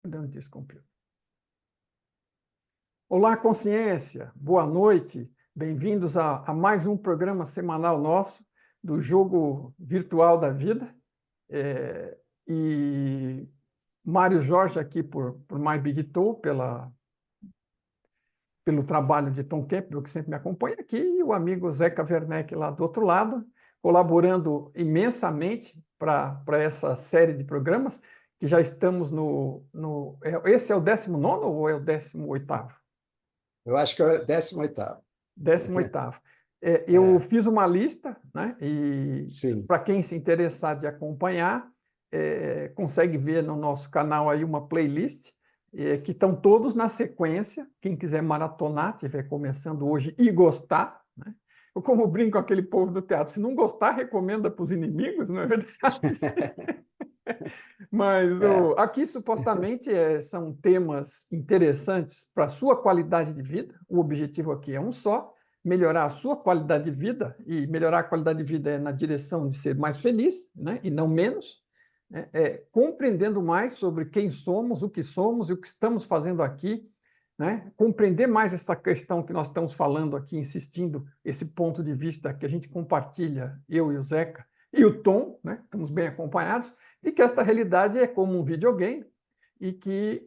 Dando descumprir. Olá, consciência, boa noite, bem-vindos a mais um programa semanal nosso do Jogo Virtual da Vida. E Mário Jorge aqui por My Big Toe, pelo trabalho de Tom Campbell, que sempre me acompanha aqui, e o amigo Zeca Werneck lá do outro lado, colaborando imensamente para essa série de programas, que já estamos esse é o 19º ou é o 18º? Eu acho que é o 18º. 18º. Eu fiz uma lista, né? E Sim. para quem se interessar de acompanhar, consegue ver no nosso canal aí uma playlist, que estão todos na sequência. Quem quiser maratonar, estiver começando hoje e gostar, né? Eu, como brinco com aquele povo do teatro, se não gostar, recomenda para os inimigos, não é verdade? Mas aqui, supostamente, são temas interessantes para a sua qualidade de vida. O objetivo aqui é um só: melhorar a sua qualidade de vida, e melhorar a qualidade de vida é na direção de ser mais feliz, né? E não menos, né? Compreendendo mais sobre quem somos, o que somos e o que estamos fazendo aqui, né? Compreender mais essa questão que nós estamos falando aqui, insistindo, esse ponto de vista que a gente compartilha, eu e o Zeca, e o Tom, né? Estamos bem acompanhados, de que esta realidade é como um videogame e que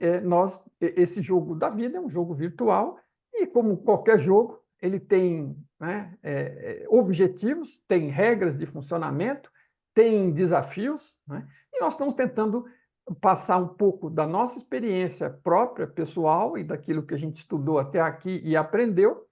esse jogo da vida é um jogo virtual e, como qualquer jogo, ele tem, né, objetivos, tem regras de funcionamento, tem desafios, né? E nós estamos tentando passar um pouco da nossa experiência própria, pessoal, e daquilo que a gente estudou até aqui e aprendeu,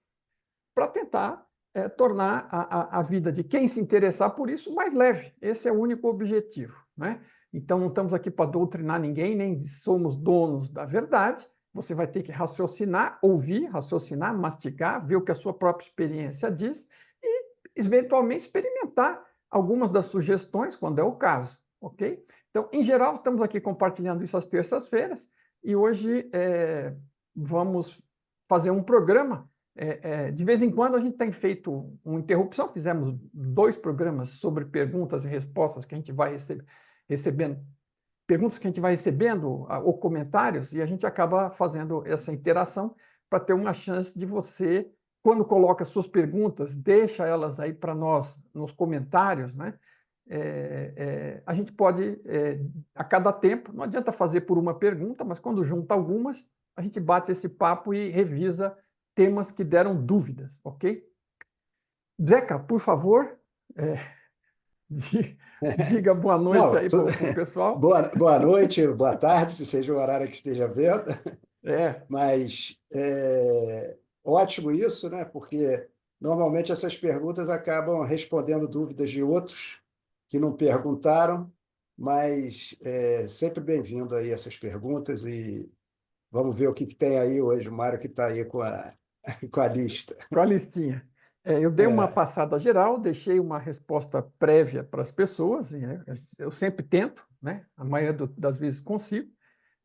para tentar tornar a vida de quem se interessar por isso mais leve. Esse é o único objetivo, né? Então, não estamos aqui para doutrinar ninguém, nem somos donos da verdade. Você vai ter que raciocinar, ouvir, raciocinar, mastigar, ver o que a sua própria experiência diz e, eventualmente, experimentar algumas das sugestões, quando é o caso, ok? Então, em geral, estamos aqui compartilhando isso às terças-feiras e hoje vamos fazer um programa. De vez em quando a gente tem feito uma interrupção, fizemos 2 programas sobre perguntas e respostas que a gente vai recebendo, perguntas que a gente vai recebendo ou comentários, e a gente acaba fazendo essa interação para ter uma chance de você, quando coloca suas perguntas, deixa elas aí para nós nos comentários, né? A gente pode, a cada tempo, não adianta fazer por uma pergunta, mas quando junta algumas, a gente bate esse papo e revisa temas que deram dúvidas, ok? Zeca, por favor, diga boa noite aí para o pessoal. Boa noite, boa tarde, se seja o horário que esteja vendo. É. Mas ótimo isso, né? Porque normalmente essas perguntas acabam respondendo dúvidas de outros que não perguntaram, mas sempre bem-vindo aí essas perguntas e vamos ver o que tem aí hoje, o Mário que está aí com a lista. Com a listinha. Eu dei uma passada geral, deixei uma resposta prévia para as pessoas, e, né, eu sempre tento, né, a maioria das vezes consigo,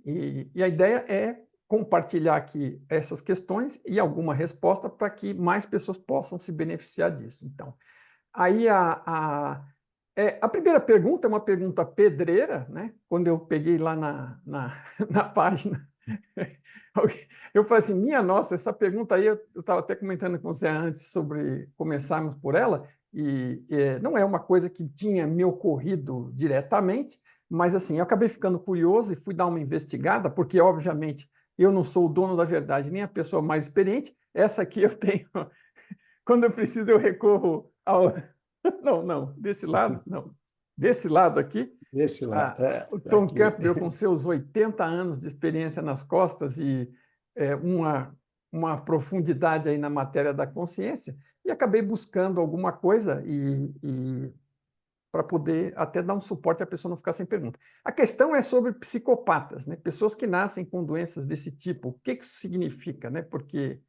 e a ideia é compartilhar aqui essas questões e alguma resposta para que mais pessoas possam se beneficiar disso. Então, aí a primeira pergunta é uma pergunta pedreira, né? Quando eu peguei lá na página, eu falei assim, minha nossa, essa pergunta aí, eu estava até comentando com você antes sobre começarmos por ela, e não é uma coisa que tinha me ocorrido diretamente, mas assim, eu acabei ficando curioso e fui dar uma investigada, porque, obviamente, eu não sou o dono da verdade, nem a pessoa mais experiente. Essa aqui eu tenho, quando eu preciso, eu recorro ao... Não, desse lado, não. Desse lado aqui, Desse lado, o Tom aqui. Campbell, com seus 80 anos de experiência nas costas e uma profundidade aí na matéria da consciência, e acabei buscando alguma coisa para poder até dar um suporte à pessoa não ficar sem pergunta. A questão é sobre psicopatas, né? Pessoas que nascem com doenças desse tipo. O que isso significa, né? Porque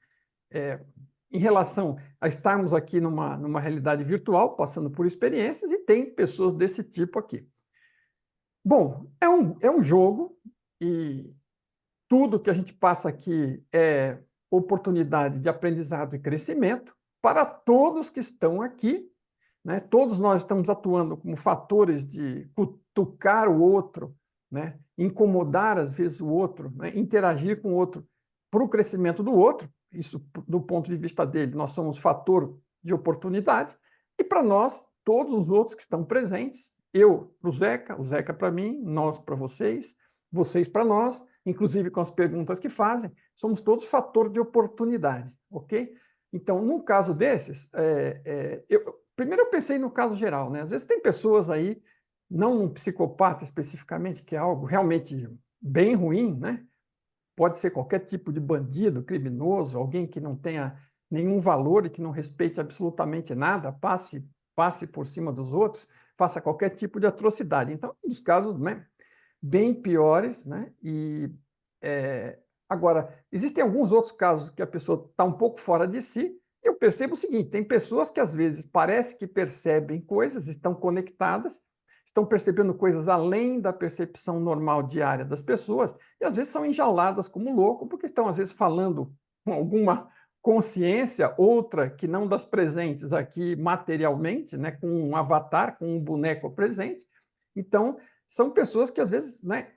em relação a estarmos aqui numa realidade virtual, passando por experiências, e tem pessoas desse tipo aqui. Bom, é um jogo, e tudo que a gente passa aqui é oportunidade de aprendizado e crescimento para todos que estão aqui, né? Todos nós estamos atuando como fatores de cutucar o outro, né? Incomodar, às vezes, o outro, né? Interagir com o outro para o crescimento do outro. Isso, do ponto de vista dele, nós somos fator de oportunidade. E para nós, todos os outros que estão presentes, eu para o Zeca para mim, nós para vocês para nós, inclusive com as perguntas que fazem, somos todos fator de oportunidade, ok? Então, num caso desses, primeiro eu pensei no caso geral, né? Às vezes tem pessoas aí, não um psicopata especificamente, que é algo realmente bem ruim, né? Pode ser qualquer tipo de bandido, criminoso, alguém que não tenha nenhum valor e que não respeite absolutamente nada, passe por cima dos outros, faça qualquer tipo de atrocidade. Então, um dos casos, né, bem piores, né? Agora, existem alguns outros casos que a pessoa está um pouco fora de si. Eu percebo o seguinte: tem pessoas que às vezes parece que percebem coisas, estão conectadas, estão percebendo coisas além da percepção normal diária das pessoas, e às vezes são enjauladas como louco, porque estão às vezes falando com alguma consciência, outra que não das presentes aqui materialmente, né, com um avatar, com um boneco presente. Então, são pessoas que, às vezes, né,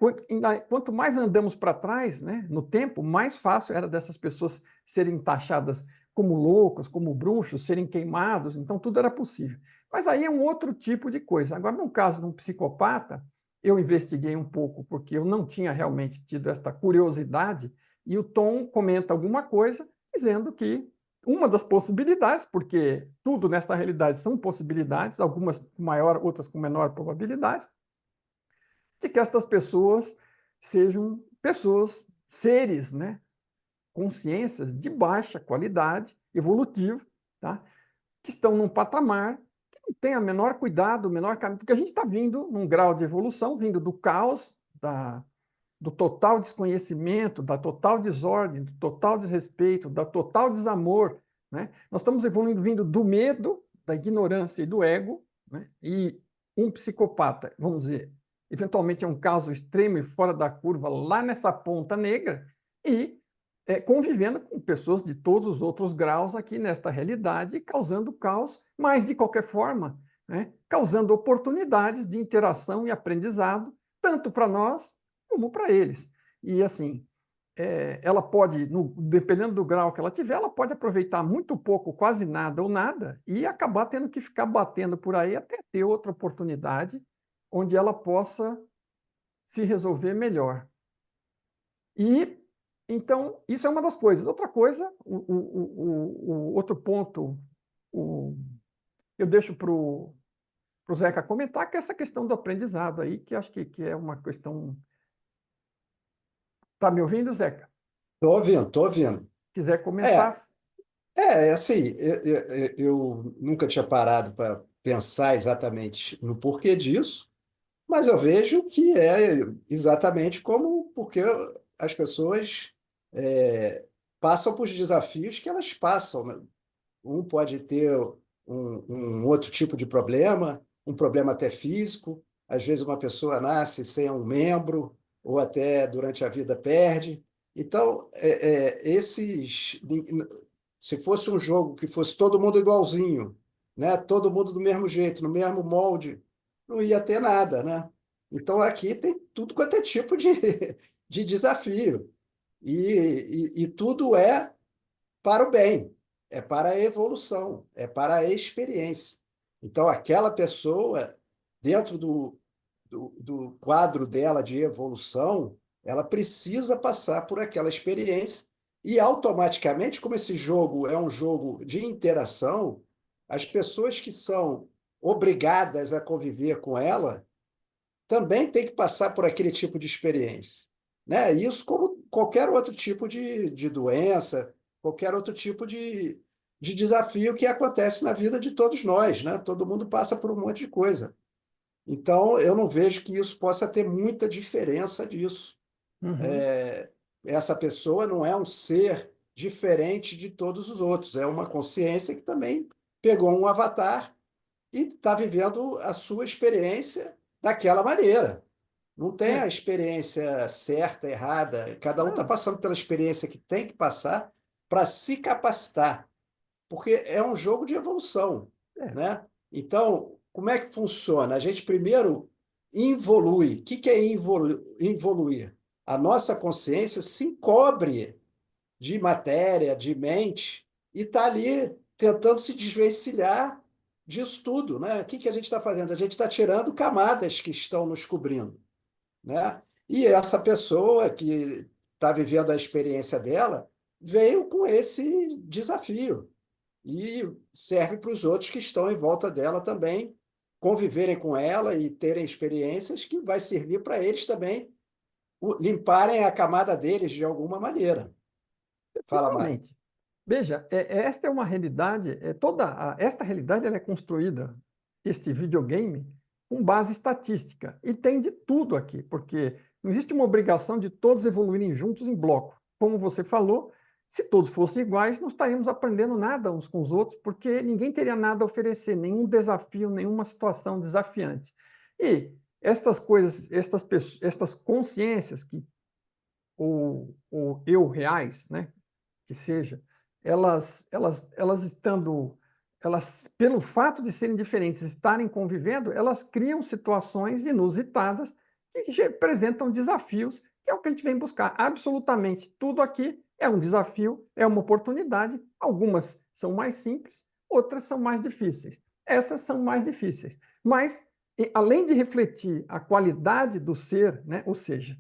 quanto mais andamos para trás, né, no tempo, mais fácil era dessas pessoas serem taxadas como loucos, como bruxos, serem queimados, então tudo era possível. Mas aí é um outro tipo de coisa. Agora, no caso de um psicopata, eu investiguei um pouco, porque eu não tinha realmente tido esta curiosidade, e o Tom comenta alguma coisa dizendo que uma das possibilidades, porque tudo nesta realidade são possibilidades, algumas com maior, outras com menor probabilidade, de que estas pessoas sejam pessoas, seres, né? Consciências de baixa qualidade evolutiva, tá? Que estão num patamar que não tem a menor cuidado, o menor caminho, porque a gente está vindo num grau de evolução, vindo do caos, do total desconhecimento, da total desordem, do total desrespeito, da total desamor, né? Nós estamos evoluindo vindo do medo, da ignorância e do ego, né? E um psicopata, vamos dizer, eventualmente é um caso extremo e fora da curva, lá nessa ponta negra, e convivendo com pessoas de todos os outros graus aqui nesta realidade, causando caos, mas de qualquer forma, né, causando oportunidades de interação e aprendizado, tanto para nós como para eles. E assim, ela pode, dependendo do grau que ela tiver, ela pode aproveitar muito pouco, quase nada ou nada, e acabar tendo que ficar batendo por aí até ter outra oportunidade onde ela possa se resolver melhor. E, então, isso é uma das coisas. Outra coisa, o outro ponto, eu deixo para o Zeca comentar, que é essa questão do aprendizado aí, que acho que é uma questão. Está me ouvindo, Zeca? Estou ouvindo, estou ouvindo. Quiser É, comentar. é assim, eu nunca tinha parado para pensar exatamente no porquê disso, mas eu vejo que é exatamente como porque as pessoas passam por desafios que elas passam, né? Um pode ter um outro tipo de problema, um problema até físico. Às vezes uma pessoa nasce sem um membro, ou até durante a vida perde. Então, se fosse um jogo que fosse todo mundo igualzinho, né? Todo mundo do mesmo jeito, no mesmo molde, não ia ter nada, né? Então, aqui tem tudo quanto é tipo de desafio. E tudo é para o bem, é para a evolução, é para a experiência. Então, aquela pessoa, dentro do quadro dela de evolução, ela precisa passar por aquela experiência e automaticamente, como esse jogo é um jogo de interação, as pessoas que são obrigadas a conviver com ela também têm que passar por aquele tipo de experiência, né? Isso como qualquer outro tipo de doença, qualquer outro tipo de desafio que acontece na vida de todos nós, né? Todo mundo passa por um monte de coisa. Então, eu não vejo que isso possa ter muita diferença disso. Uhum. É, essa pessoa não é um ser diferente de todos os outros, é uma consciência que também pegou um avatar e está vivendo a sua experiência daquela maneira. Não tem a É, experiência certa, errada, cada um está não, passando pela experiência que tem que passar para se capacitar, porque é um jogo de evolução, é, né? Então, como é que funciona? A gente primeiro involui. O que é involuir? A nossa consciência se encobre de matéria, de mente, e está ali tentando se desvencilhar disso tudo, né? O que a gente está fazendo? A gente está tirando camadas que estão nos cobrindo, né? E essa pessoa que está vivendo a experiência dela veio com esse desafio e serve para os outros que estão em volta dela também conviverem com ela e terem experiências que vai servir para eles também limparem a camada deles de alguma maneira. Fala, Mário. Efetivamente. Veja, esta é uma realidade, esta realidade ela é construída, este videogame, com base estatística. E tem de tudo aqui, porque não existe uma obrigação de todos evoluírem juntos em bloco. Como você falou, se todos fossem iguais, não estaríamos aprendendo nada uns com os outros, porque ninguém teria nada a oferecer, nenhum desafio, nenhuma situação desafiante. E estas coisas, estas consciências que ou eu reais, né, que seja, elas estando, elas, pelo fato de serem diferentes, estarem convivendo, elas criam situações inusitadas que representam desafios, que é o que a gente vem buscar. Absolutamente tudo aqui é um desafio, é uma oportunidade. Algumas são mais simples, outras são mais difíceis. Essas são mais difíceis. Mas, além de refletir a qualidade do ser, né, ou seja,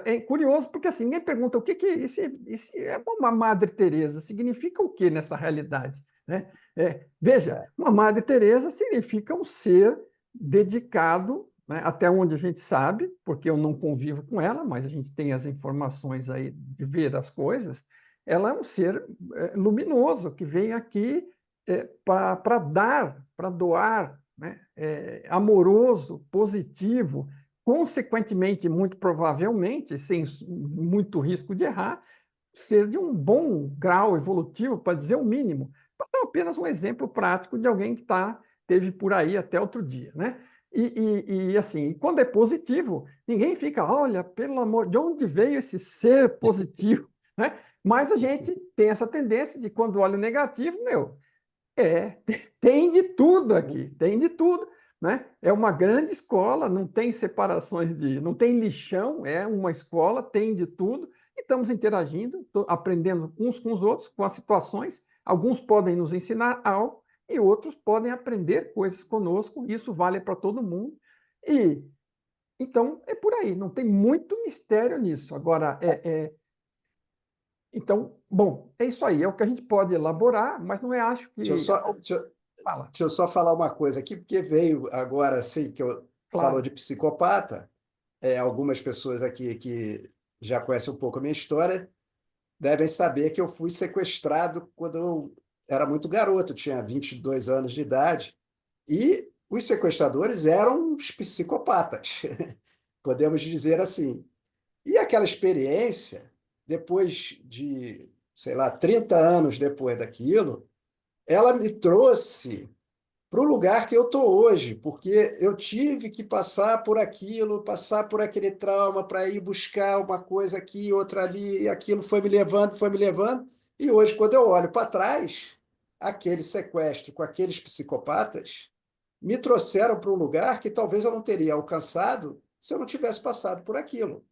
é curioso porque assim, ninguém pergunta o que é uma Madre Teresa, significa o que nessa realidade? Né? Veja, uma Madre Teresa significa um ser dedicado, né, até onde a gente sabe, porque eu não convivo com ela, mas a gente tem as informações aí de ver as coisas, ela é um ser luminoso que vem aqui para dar, para doar, né, amoroso, positivo, consequentemente, muito provavelmente, sem muito risco de errar, ser de um bom grau evolutivo, para dizer o mínimo. Para dar apenas um exemplo prático de alguém que teve por aí até outro dia, né? Assim, quando é positivo, ninguém fica, olha, pelo amor, de onde veio esse ser positivo, né? Mas a gente tem essa tendência de, quando olha o negativo, tem de tudo aqui, tem de tudo. Né? É uma grande escola, não tem separações não tem lixão, é uma escola, tem de tudo, e estamos interagindo, aprendendo uns com os outros, com as situações. Alguns podem nos ensinar algo e outros podem aprender coisas conosco, isso vale para todo mundo. E então é por aí, não tem muito mistério nisso. Agora, então, bom, é isso aí, é o que a gente pode elaborar, mas não é, acho Deixa eu que. só, deixa eu- Fala, deixa eu só falar uma coisa aqui, porque veio agora, assim, que eu falou claro. de psicopata, algumas pessoas aqui que já conhecem um pouco a minha história devem saber que eu fui sequestrado quando eu era muito garoto, tinha 22 anos de idade, e os sequestradores eram os psicopatas, podemos dizer assim. E aquela experiência, depois de, sei lá, 30 anos depois daquilo, ela me trouxe para o lugar que eu estou hoje, porque eu tive que passar por aquilo, passar por aquele trauma para ir buscar uma coisa aqui, outra ali, e aquilo foi me levando, e hoje, quando eu olho para trás, aquele sequestro com aqueles psicopatas me trouxeram para um lugar que talvez eu não teria alcançado se eu não tivesse passado por aquilo,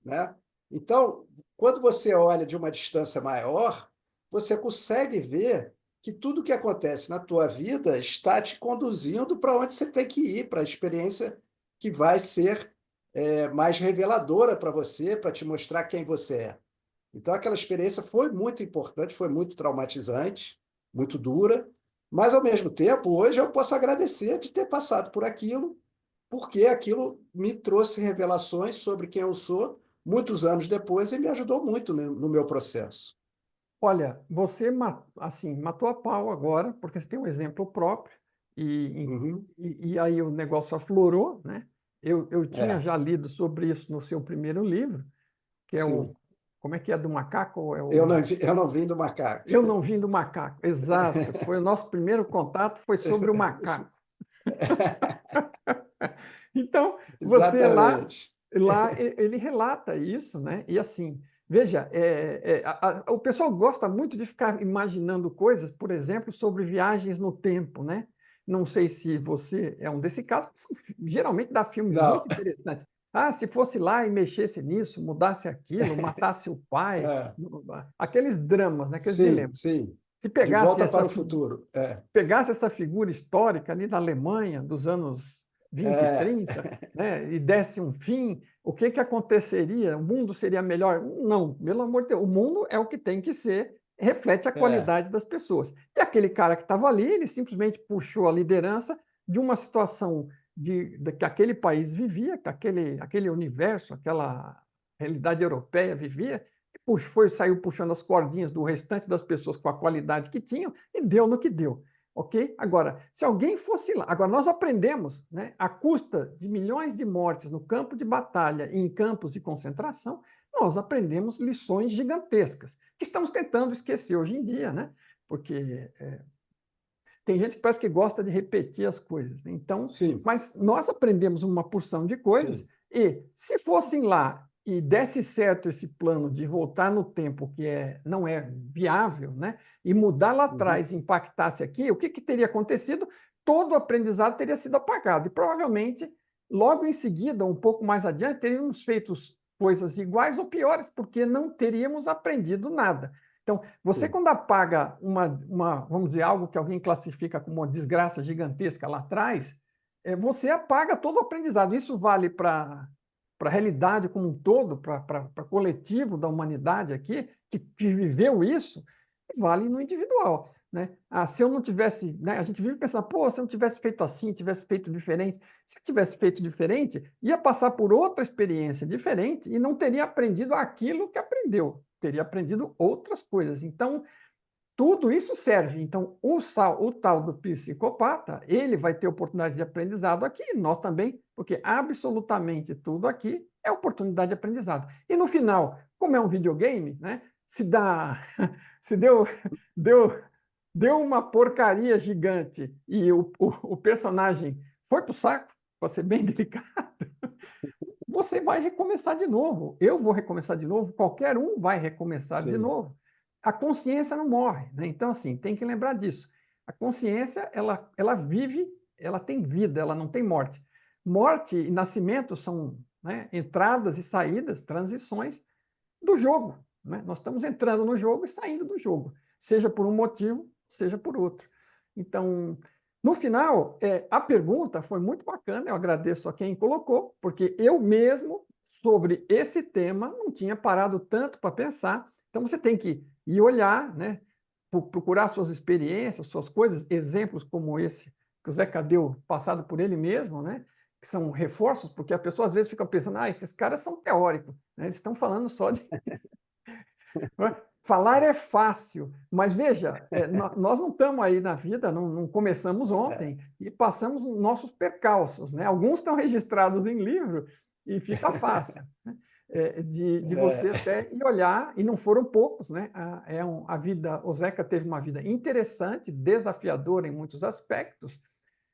né? Então, quando você olha de uma distância maior, você consegue ver que tudo que acontece na tua vida está te conduzindo para onde você tem que ir, para a experiência que vai ser mais reveladora para você, para te mostrar quem você é. Então, aquela experiência foi muito importante, foi muito traumatizante, muito dura, mas, ao mesmo tempo, hoje eu posso agradecer de ter passado por aquilo, porque aquilo me trouxe revelações sobre quem eu sou muitos anos depois e me ajudou muito no meu processo. Olha, você assim, matou a pau agora, porque você tem um exemplo próprio, e, Uhum. e aí o negócio aflorou, né? Eu tinha É, já lido sobre isso no seu primeiro livro, que é o. sim. Como é que é do macaco? Ou é Eu não vim do macaco. Eu não vim do macaco, exato. Foi o nosso primeiro contato, foi sobre o macaco. Então, você Exatamente. ele relata isso, né? E assim, veja, o pessoal gosta muito de ficar imaginando coisas, por exemplo, sobre viagens no tempo, né? Não sei se você é um desse caso, geralmente dá filmes Não, muito interessantes. Ah, se fosse lá e mexesse nisso, mudasse aquilo, matasse o pai, é, aqueles dramas, né, aqueles sim, dilemas. sim. Se De pegasse volta essa, para o futuro. pegasse essa figura histórica ali da Alemanha dos anos 20 e É, 30, né, e desse um fim, o que que aconteceria? O mundo seria melhor? Não, pelo amor de Deus, o mundo é o que tem que ser, reflete a é, qualidade das pessoas. E aquele cara que estava ali, ele simplesmente puxou a liderança de uma situação de que aquele país vivia, que aquele universo, aquela realidade europeia vivia, e saiu puxando as cordinhas do restante das pessoas com a qualidade que tinham e deu no que deu. Ok? Agora, se alguém fosse lá. Agora, nós aprendemos, né, à custa de milhões de mortes no campo de batalha e em campos de concentração, nós aprendemos lições gigantescas, que estamos tentando esquecer hoje em dia, né? Porque tem gente que parece que gosta de repetir as coisas. Né? Então, sim, mas nós aprendemos uma porção de coisas, sim. e se fossem lá e desse certo esse plano de voltar no tempo, que não é viável, né? E mudar lá Uhum, atrás, impactasse aqui, o que, que teria acontecido? Todo o aprendizado teria sido apagado. E provavelmente, logo em seguida, um pouco mais adiante, teríamos feito coisas iguais ou piores, porque não teríamos aprendido nada. Então, você sim, quando apaga vamos dizer, algo que alguém classifica como uma desgraça gigantesca lá atrás, você apaga todo o aprendizado. Isso vale para a realidade como um todo, para o coletivo da humanidade aqui, que viveu isso, e vale no individual. Né? Ah, se eu não tivesse, né, a gente vive pensando, pô, se eu não tivesse feito assim, tivesse feito diferente. Se eu tivesse feito diferente, ia passar por outra experiência diferente e não teria aprendido aquilo que aprendeu, teria aprendido outras coisas. Então, tudo isso serve. Então, o tal do psicopata, ele vai ter oportunidade de aprendizado aqui, nós também, porque absolutamente tudo aqui é oportunidade de aprendizado. E no final, como é um videogame, né, se dá, se deu, deu uma porcaria gigante e o personagem foi para o saco, para ser bem delicado, você vai recomeçar de novo. Eu vou recomeçar de novo, qualquer um vai recomeçar de sim. novo. A consciência não morre, né? Então, assim, tem que lembrar disso. A consciência, ela vive, ela tem vida, ela não tem morte. Morte e nascimento são, né, entradas e saídas, transições do jogo. Né? Nós estamos entrando no jogo e saindo do jogo, seja por um motivo, seja por outro. Então, no final, a pergunta foi muito bacana, eu agradeço a quem colocou, porque eu mesmo, sobre esse tema, não tinha parado tanto para pensar. Então, você tem que ir olhar, né? Procurar suas experiências, suas coisas, exemplos como esse que o Zeca deu, passado por ele mesmo, né? Que são reforços, porque a pessoa às vezes fica pensando, esses caras são teóricos, né? Eles estão falando só de falar é fácil, mas veja, nós não estamos aí na vida, não começamos É, ontem e passamos nossos percalços, né? Alguns estão registrados em livro e fica fácil, né? De você é, até ir olhar, e não foram poucos, né? A vida, o Zeca teve uma vida interessante, desafiadora em muitos aspectos,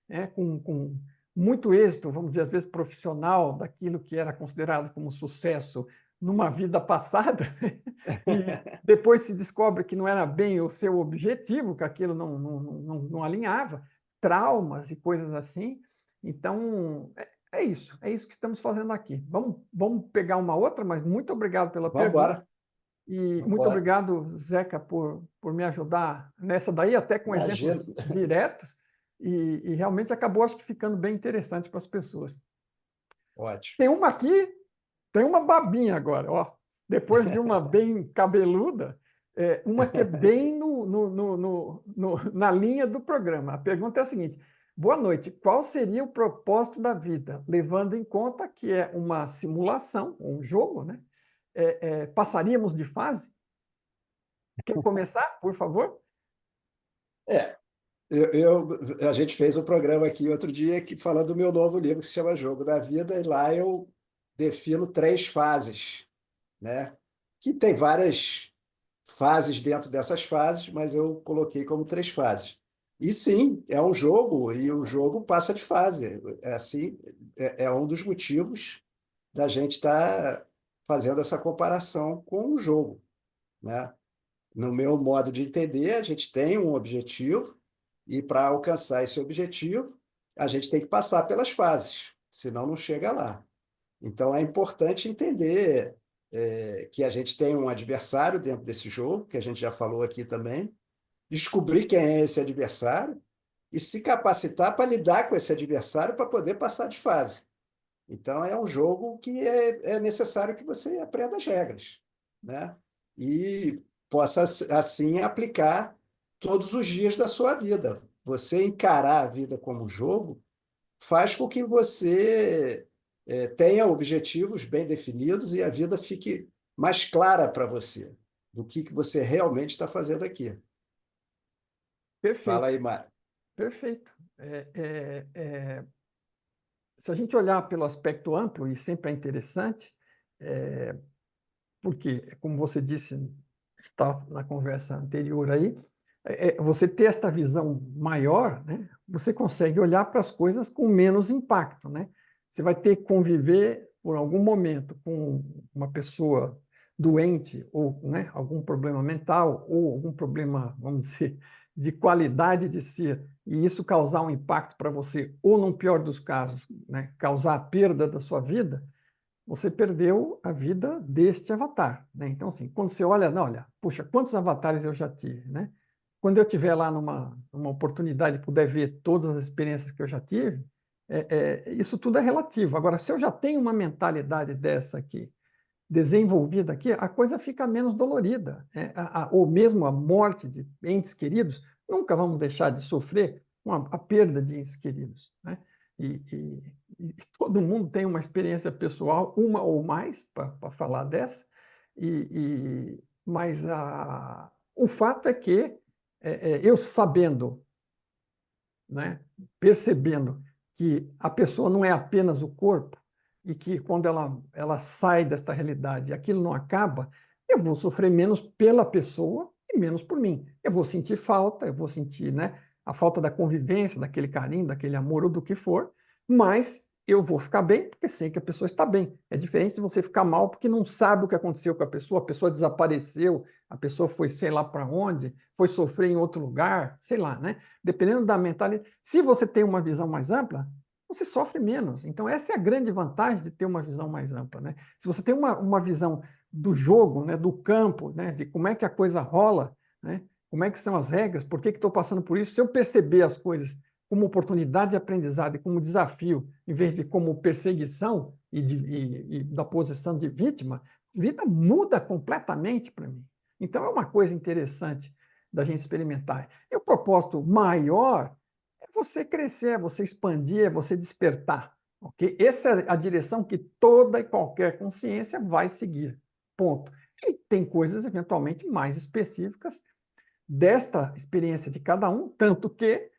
né? Com muito êxito, vamos dizer, às vezes profissional, daquilo que era considerado como sucesso numa vida passada, né? E depois se descobre que não era bem o seu objetivo, que aquilo não alinhava, traumas e coisas assim. Então, é isso que estamos fazendo aqui. Vamos pegar uma outra, mas muito obrigado pela vamos pergunta. embora, E vamos muito embora. obrigado, Zeca, por me ajudar nessa daí, até com Imagina. exemplos diretos, e realmente acabou, acho que, ficando bem interessante para as pessoas. Ótimo. Tem uma aqui, tem uma babinha agora, ó. Depois de uma bem cabeluda, uma que é bem na linha do programa. A pergunta é a seguinte: boa noite, qual seria o propósito da vida, levando em conta que é uma simulação, um jogo, né? Passaríamos de fase? Quer começar, por favor? É, a gente fez um programa aqui outro dia que falando do meu novo livro que se chama Jogo da Vida, e lá eu defino 3 fases, né? Que tem várias fases dentro dessas fases, mas eu coloquei como 3 fases. E sim, é um jogo, e o jogo passa de fase. É assim, é um dos motivos da gente estar fazendo essa comparação com o jogo, né? No meu modo de entender, a gente tem um objetivo, E para alcançar esse objetivo, a gente tem que passar pelas fases, senão não chega lá. Então é importante entender que a gente tem um adversário dentro desse jogo, que a gente já falou aqui também, descobrir quem é esse adversário e se capacitar para lidar com esse adversário para poder passar de fase. Então é um jogo que é necessário que você aprenda as regras, né? E possa assim aplicar todos os dias da sua vida. Você encarar a vida como um jogo faz com que você tenha objetivos bem definidos e a vida fique mais clara para você do que você realmente está fazendo aqui. Fala Perfeito, aí, Mário. perfeito. Se a gente olhar pelo aspecto amplo, e sempre é interessante, porque, como você disse, está na conversa anterior aí, você ter esta visão maior, né, você consegue olhar para as coisas com menos impacto, né? Você vai ter que conviver por algum momento com uma pessoa doente ou, né, algum problema mental ou algum problema, vamos dizer, de qualidade de ser, e isso causar um impacto para você, ou, no pior dos casos, né, causar a perda da sua vida, você perdeu a vida deste avatar, né? Então, assim, quando você olha, não, olha, puxa, quantos avatares eu já tive, né? Quando eu tiver lá numa oportunidade e puder ver todas as experiências que eu já tive, isso tudo é relativo. Agora, se eu já tenho uma mentalidade dessa aqui, desenvolvida aqui, a coisa fica menos dolorida, né? Ou mesmo a morte de entes queridos, nunca vamos deixar de sofrer com a perda de entes queridos, né? E todo mundo tem uma experiência pessoal, uma ou mais, para falar dessa, mas o fato é que eu sabendo, né, percebendo que a pessoa não é apenas o corpo e que quando ela sai desta realidade aquilo não acaba, eu vou sofrer menos pela pessoa e menos por mim. Eu vou sentir falta, eu vou sentir, né, a falta da convivência, daquele carinho, daquele amor ou do que for, mas eu vou ficar bem porque sei que a pessoa está bem. É diferente de você ficar mal porque não sabe o que aconteceu com a pessoa desapareceu, a pessoa foi sei lá para onde, foi sofrer em outro lugar, sei lá, né? Dependendo da mentalidade. Se você tem uma visão mais ampla, você sofre menos. Então, essa é a grande vantagem de ter uma visão mais ampla, né? Se você tem uma visão do jogo, né, do campo, né, de como é que a coisa rola, né, como é que são as regras, por que estou passando por isso, se eu perceber as coisas como oportunidade de aprendizado e como desafio, em vez de como perseguição e da posição de vítima, a vida muda completamente para mim. Então, é uma coisa interessante da gente experimentar. E o propósito maior é você crescer, é você expandir, é você despertar. Okay? Essa é a direção que toda e qualquer consciência vai seguir. Ponto. E tem coisas eventualmente mais específicas desta experiência de cada um, tanto que,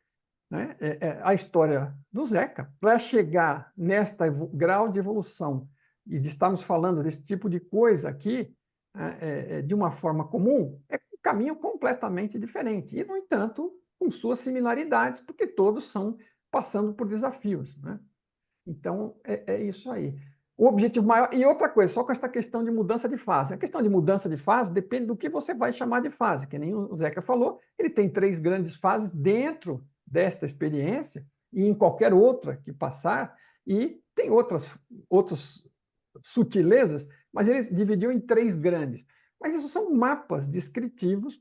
né, a história do Zeca, para chegar nesta grau de evolução e de estarmos falando desse tipo de coisa aqui, de uma forma comum, é um caminho completamente diferente. E, no entanto, com suas similaridades, porque todos são passando por desafios, né? Então, é isso aí. O objetivo maior. E outra coisa, só com essa questão de mudança de fase. A questão de mudança de fase depende do que você vai chamar de fase. Que nem o Zeca falou, ele tem 3 grandes fases dentro desta experiência e em qualquer outra que passar, e tem outras sutilezas, mas ele dividiu em 3 grandes. Mas isso são mapas descritivos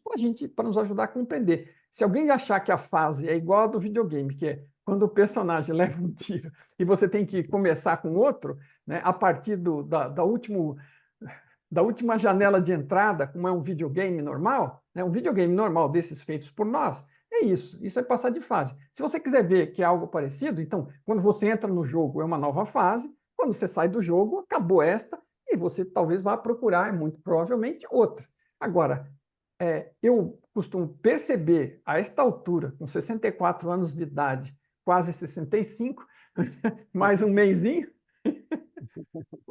para nos ajudar a compreender. Se alguém achar que a fase é igual a do videogame, que é quando o personagem leva um tiro e você tem que começar com outro, né, a partir da última janela de entrada, como é um videogame normal, né, um videogame normal desses feitos por nós, é isso. Isso é passar de fase. Se você quiser ver que é algo parecido, então, quando você entra no jogo, é uma nova fase. Quando você sai do jogo, acabou esta, e você talvez vá procurar, muito provavelmente, outra. Agora, eu costumo perceber, a esta altura, com 64 anos de idade, quase 65, mais um mesinho,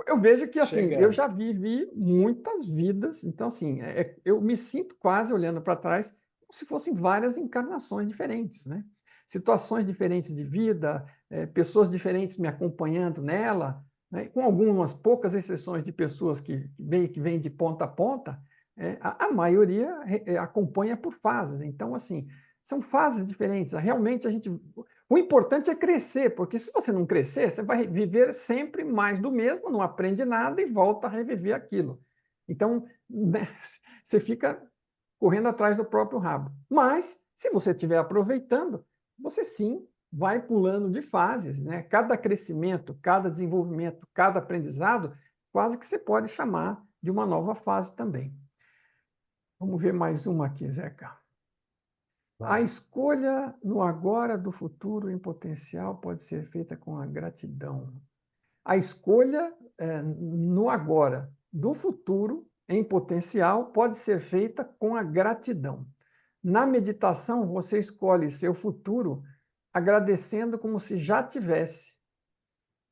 eu vejo que, assim, eu Chegando. já vivi muitas vidas, então, assim, eu me sinto quase olhando para trás como se fossem várias encarnações diferentes, né? Situações diferentes de vida, pessoas diferentes me acompanhando nela, né? Com algumas poucas exceções de pessoas que vêm de ponta a ponta, a maioria acompanha por fases. Então, assim, são fases diferentes. Realmente, o importante é crescer, porque se você não crescer, você vai viver sempre mais do mesmo, não aprende nada e volta a reviver aquilo. Então, né, você fica correndo atrás do próprio rabo. Mas, se você estiver aproveitando, você sim vai pulando de fases, né? Cada crescimento, cada desenvolvimento, cada aprendizado, quase que você pode chamar de uma nova fase também. Vamos ver mais uma aqui, Zeca. A escolha no agora do futuro em potencial pode ser feita com a gratidão. A escolha no agora do futuro em potencial pode ser feita com a gratidão. Na meditação, você escolhe seu futuro agradecendo como se já tivesse.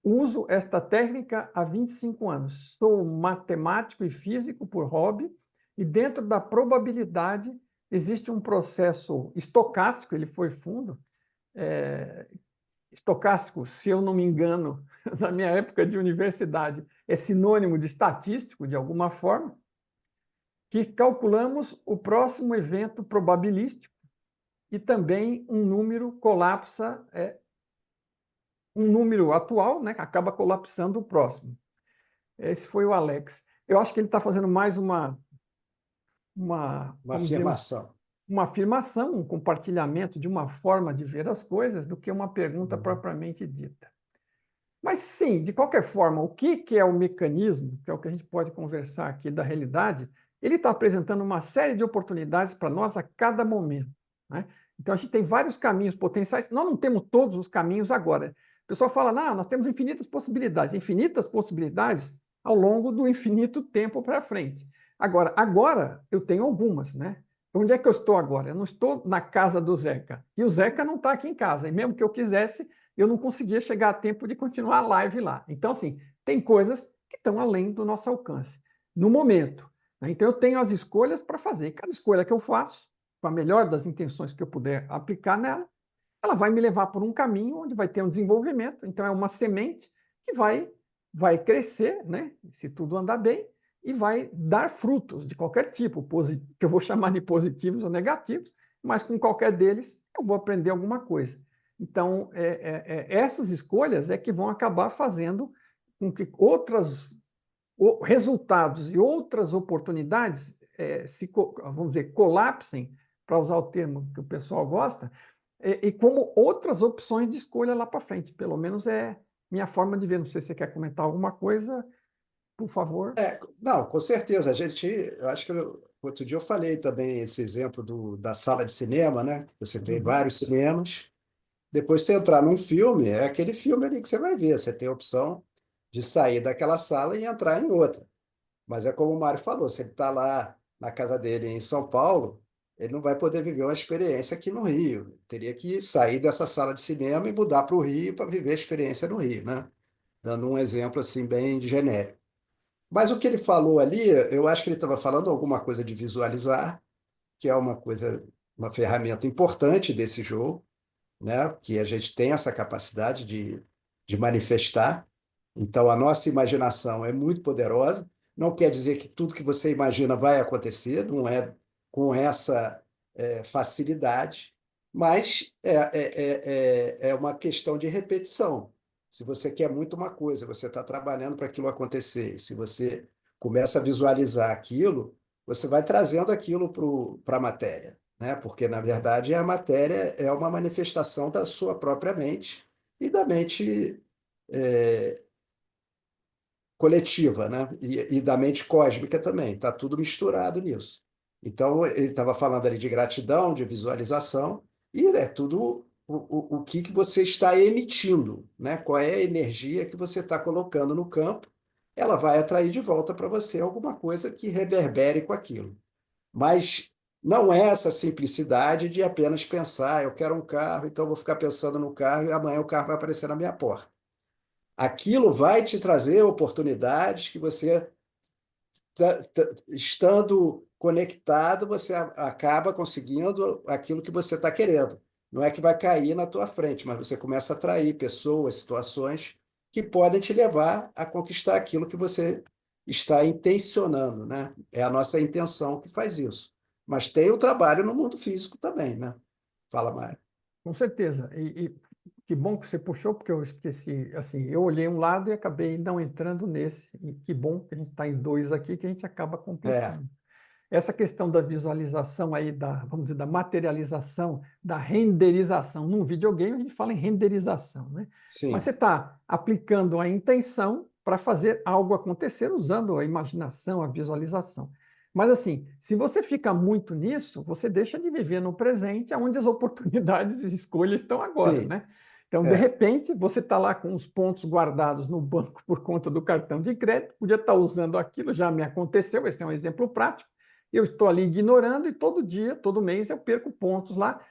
Uso esta técnica há 25 anos. Sou matemático e físico por hobby, e dentro da probabilidade existe um processo estocástico, ele foi fundo. Estocástico, se eu não me engano, na minha época de universidade, é sinônimo de estatístico, de alguma forma, que calculamos o próximo evento probabilístico e também um número colapsa, um número atual, né, acaba colapsando o próximo. Esse foi o Alex. Eu acho que ele está fazendo mais vamos dizer, afirmação. uma afirmação, um compartilhamento de uma forma de ver as coisas do que uma pergunta propriamente dita. Mas, sim, de qualquer forma, o que é o mecanismo, que é o que a gente pode conversar aqui da realidade, ele está apresentando uma série de oportunidades para nós a cada momento, né? Então, a gente tem vários caminhos potenciais. Nós não temos todos os caminhos agora. O pessoal fala, não, nós temos infinitas possibilidades ao longo do infinito tempo para frente. Agora eu tenho algumas, né? Onde é que eu estou agora? Eu não estou na casa do Zeca. E o Zeca não está aqui em casa. E mesmo que eu quisesse, eu não conseguia chegar a tempo de continuar a live lá. Então, assim, tem coisas que estão além do nosso alcance, no momento, né? Então, eu tenho as escolhas para fazer. Cada escolha que eu faço, com a melhor das intenções que eu puder aplicar nela, ela vai me levar por um caminho onde vai ter um desenvolvimento. Então, é uma semente que vai crescer, né? Se tudo andar bem, e vai dar frutos de qualquer tipo, que eu vou chamar de positivos ou negativos, mas com qualquer deles eu vou aprender alguma coisa. Então, essas escolhas é que vão acabar fazendo com que outros resultados e outras oportunidades vamos dizer, colapsem, para usar o termo que o pessoal gosta, e como outras opções de escolha lá para frente. Pelo menos é minha forma de ver. Não sei se você quer comentar alguma coisa, por favor. Não, com certeza. Eu acho que outro dia eu falei também esse exemplo da sala de cinema, né? Você tem vários cinemas. Depois você entrar num filme, é aquele filme ali que você vai ver. Você tem a opção de sair daquela sala e entrar em outra. Mas é como o Mário falou, se ele está lá na casa dele em São Paulo, ele não vai poder viver uma experiência aqui no Rio. Teria que sair dessa sala de cinema e mudar para o Rio para viver a experiência no Rio, né? Dando um exemplo assim bem genérico. Mas o que ele falou ali, eu acho que ele estava falando alguma coisa de visualizar, que é uma ferramenta importante desse jogo, né? Que a gente tem essa capacidade de manifestar. Então, a nossa imaginação é muito poderosa. Não quer dizer que tudo que você imagina vai acontecer, não é com essa facilidade, mas é uma questão de repetição. Se você quer muito uma coisa, você está trabalhando para aquilo acontecer. Se você começa a visualizar aquilo, você vai trazendo aquilo para a matéria, né? Porque, na verdade, a matéria é uma manifestação da sua própria mente e da mente coletiva, né? E da mente cósmica também. Está tudo misturado nisso. Então, ele estava falando ali de gratidão, de visualização, e é tudo o que você está emitindo, né? Qual é a energia que você está colocando no campo, ela vai atrair de volta para você alguma coisa que reverbere com aquilo. Mas não é essa simplicidade de apenas pensar, eu quero um carro, então eu vou ficar pensando no carro e amanhã o carro vai aparecer na minha porta. Aquilo vai te trazer oportunidades que você, estando conectado, você acaba conseguindo aquilo que você está querendo. Não é que vai cair na tua frente, mas você começa a atrair pessoas, situações que podem te levar a conquistar aquilo que você está intencionando, né? É a nossa intenção que faz isso. Mas tem o trabalho no mundo físico também, né? Fala, Mário. Com certeza. E que bom que você puxou, porque eu esqueci. Assim, eu olhei um lado e acabei não entrando nesse. E que bom que a gente está em dois aqui, que a gente acaba É, completando. Essa questão da visualização aí, vamos dizer, da materialização, da renderização. Num videogame, a gente fala em renderização, né? Mas sim, você está aplicando a intenção para fazer algo acontecer usando a imaginação, a visualização. Mas, assim, se você fica muito nisso, você deixa de viver no presente, onde as oportunidades e escolhas estão agora, sim, né? Então, de é, repente, você está lá com os pontos guardados no banco por conta do cartão de crédito, podia estar usando aquilo, já me aconteceu, esse é um exemplo prático. Eu estou ali ignorando e todo dia, todo mês, eu perco pontos lá.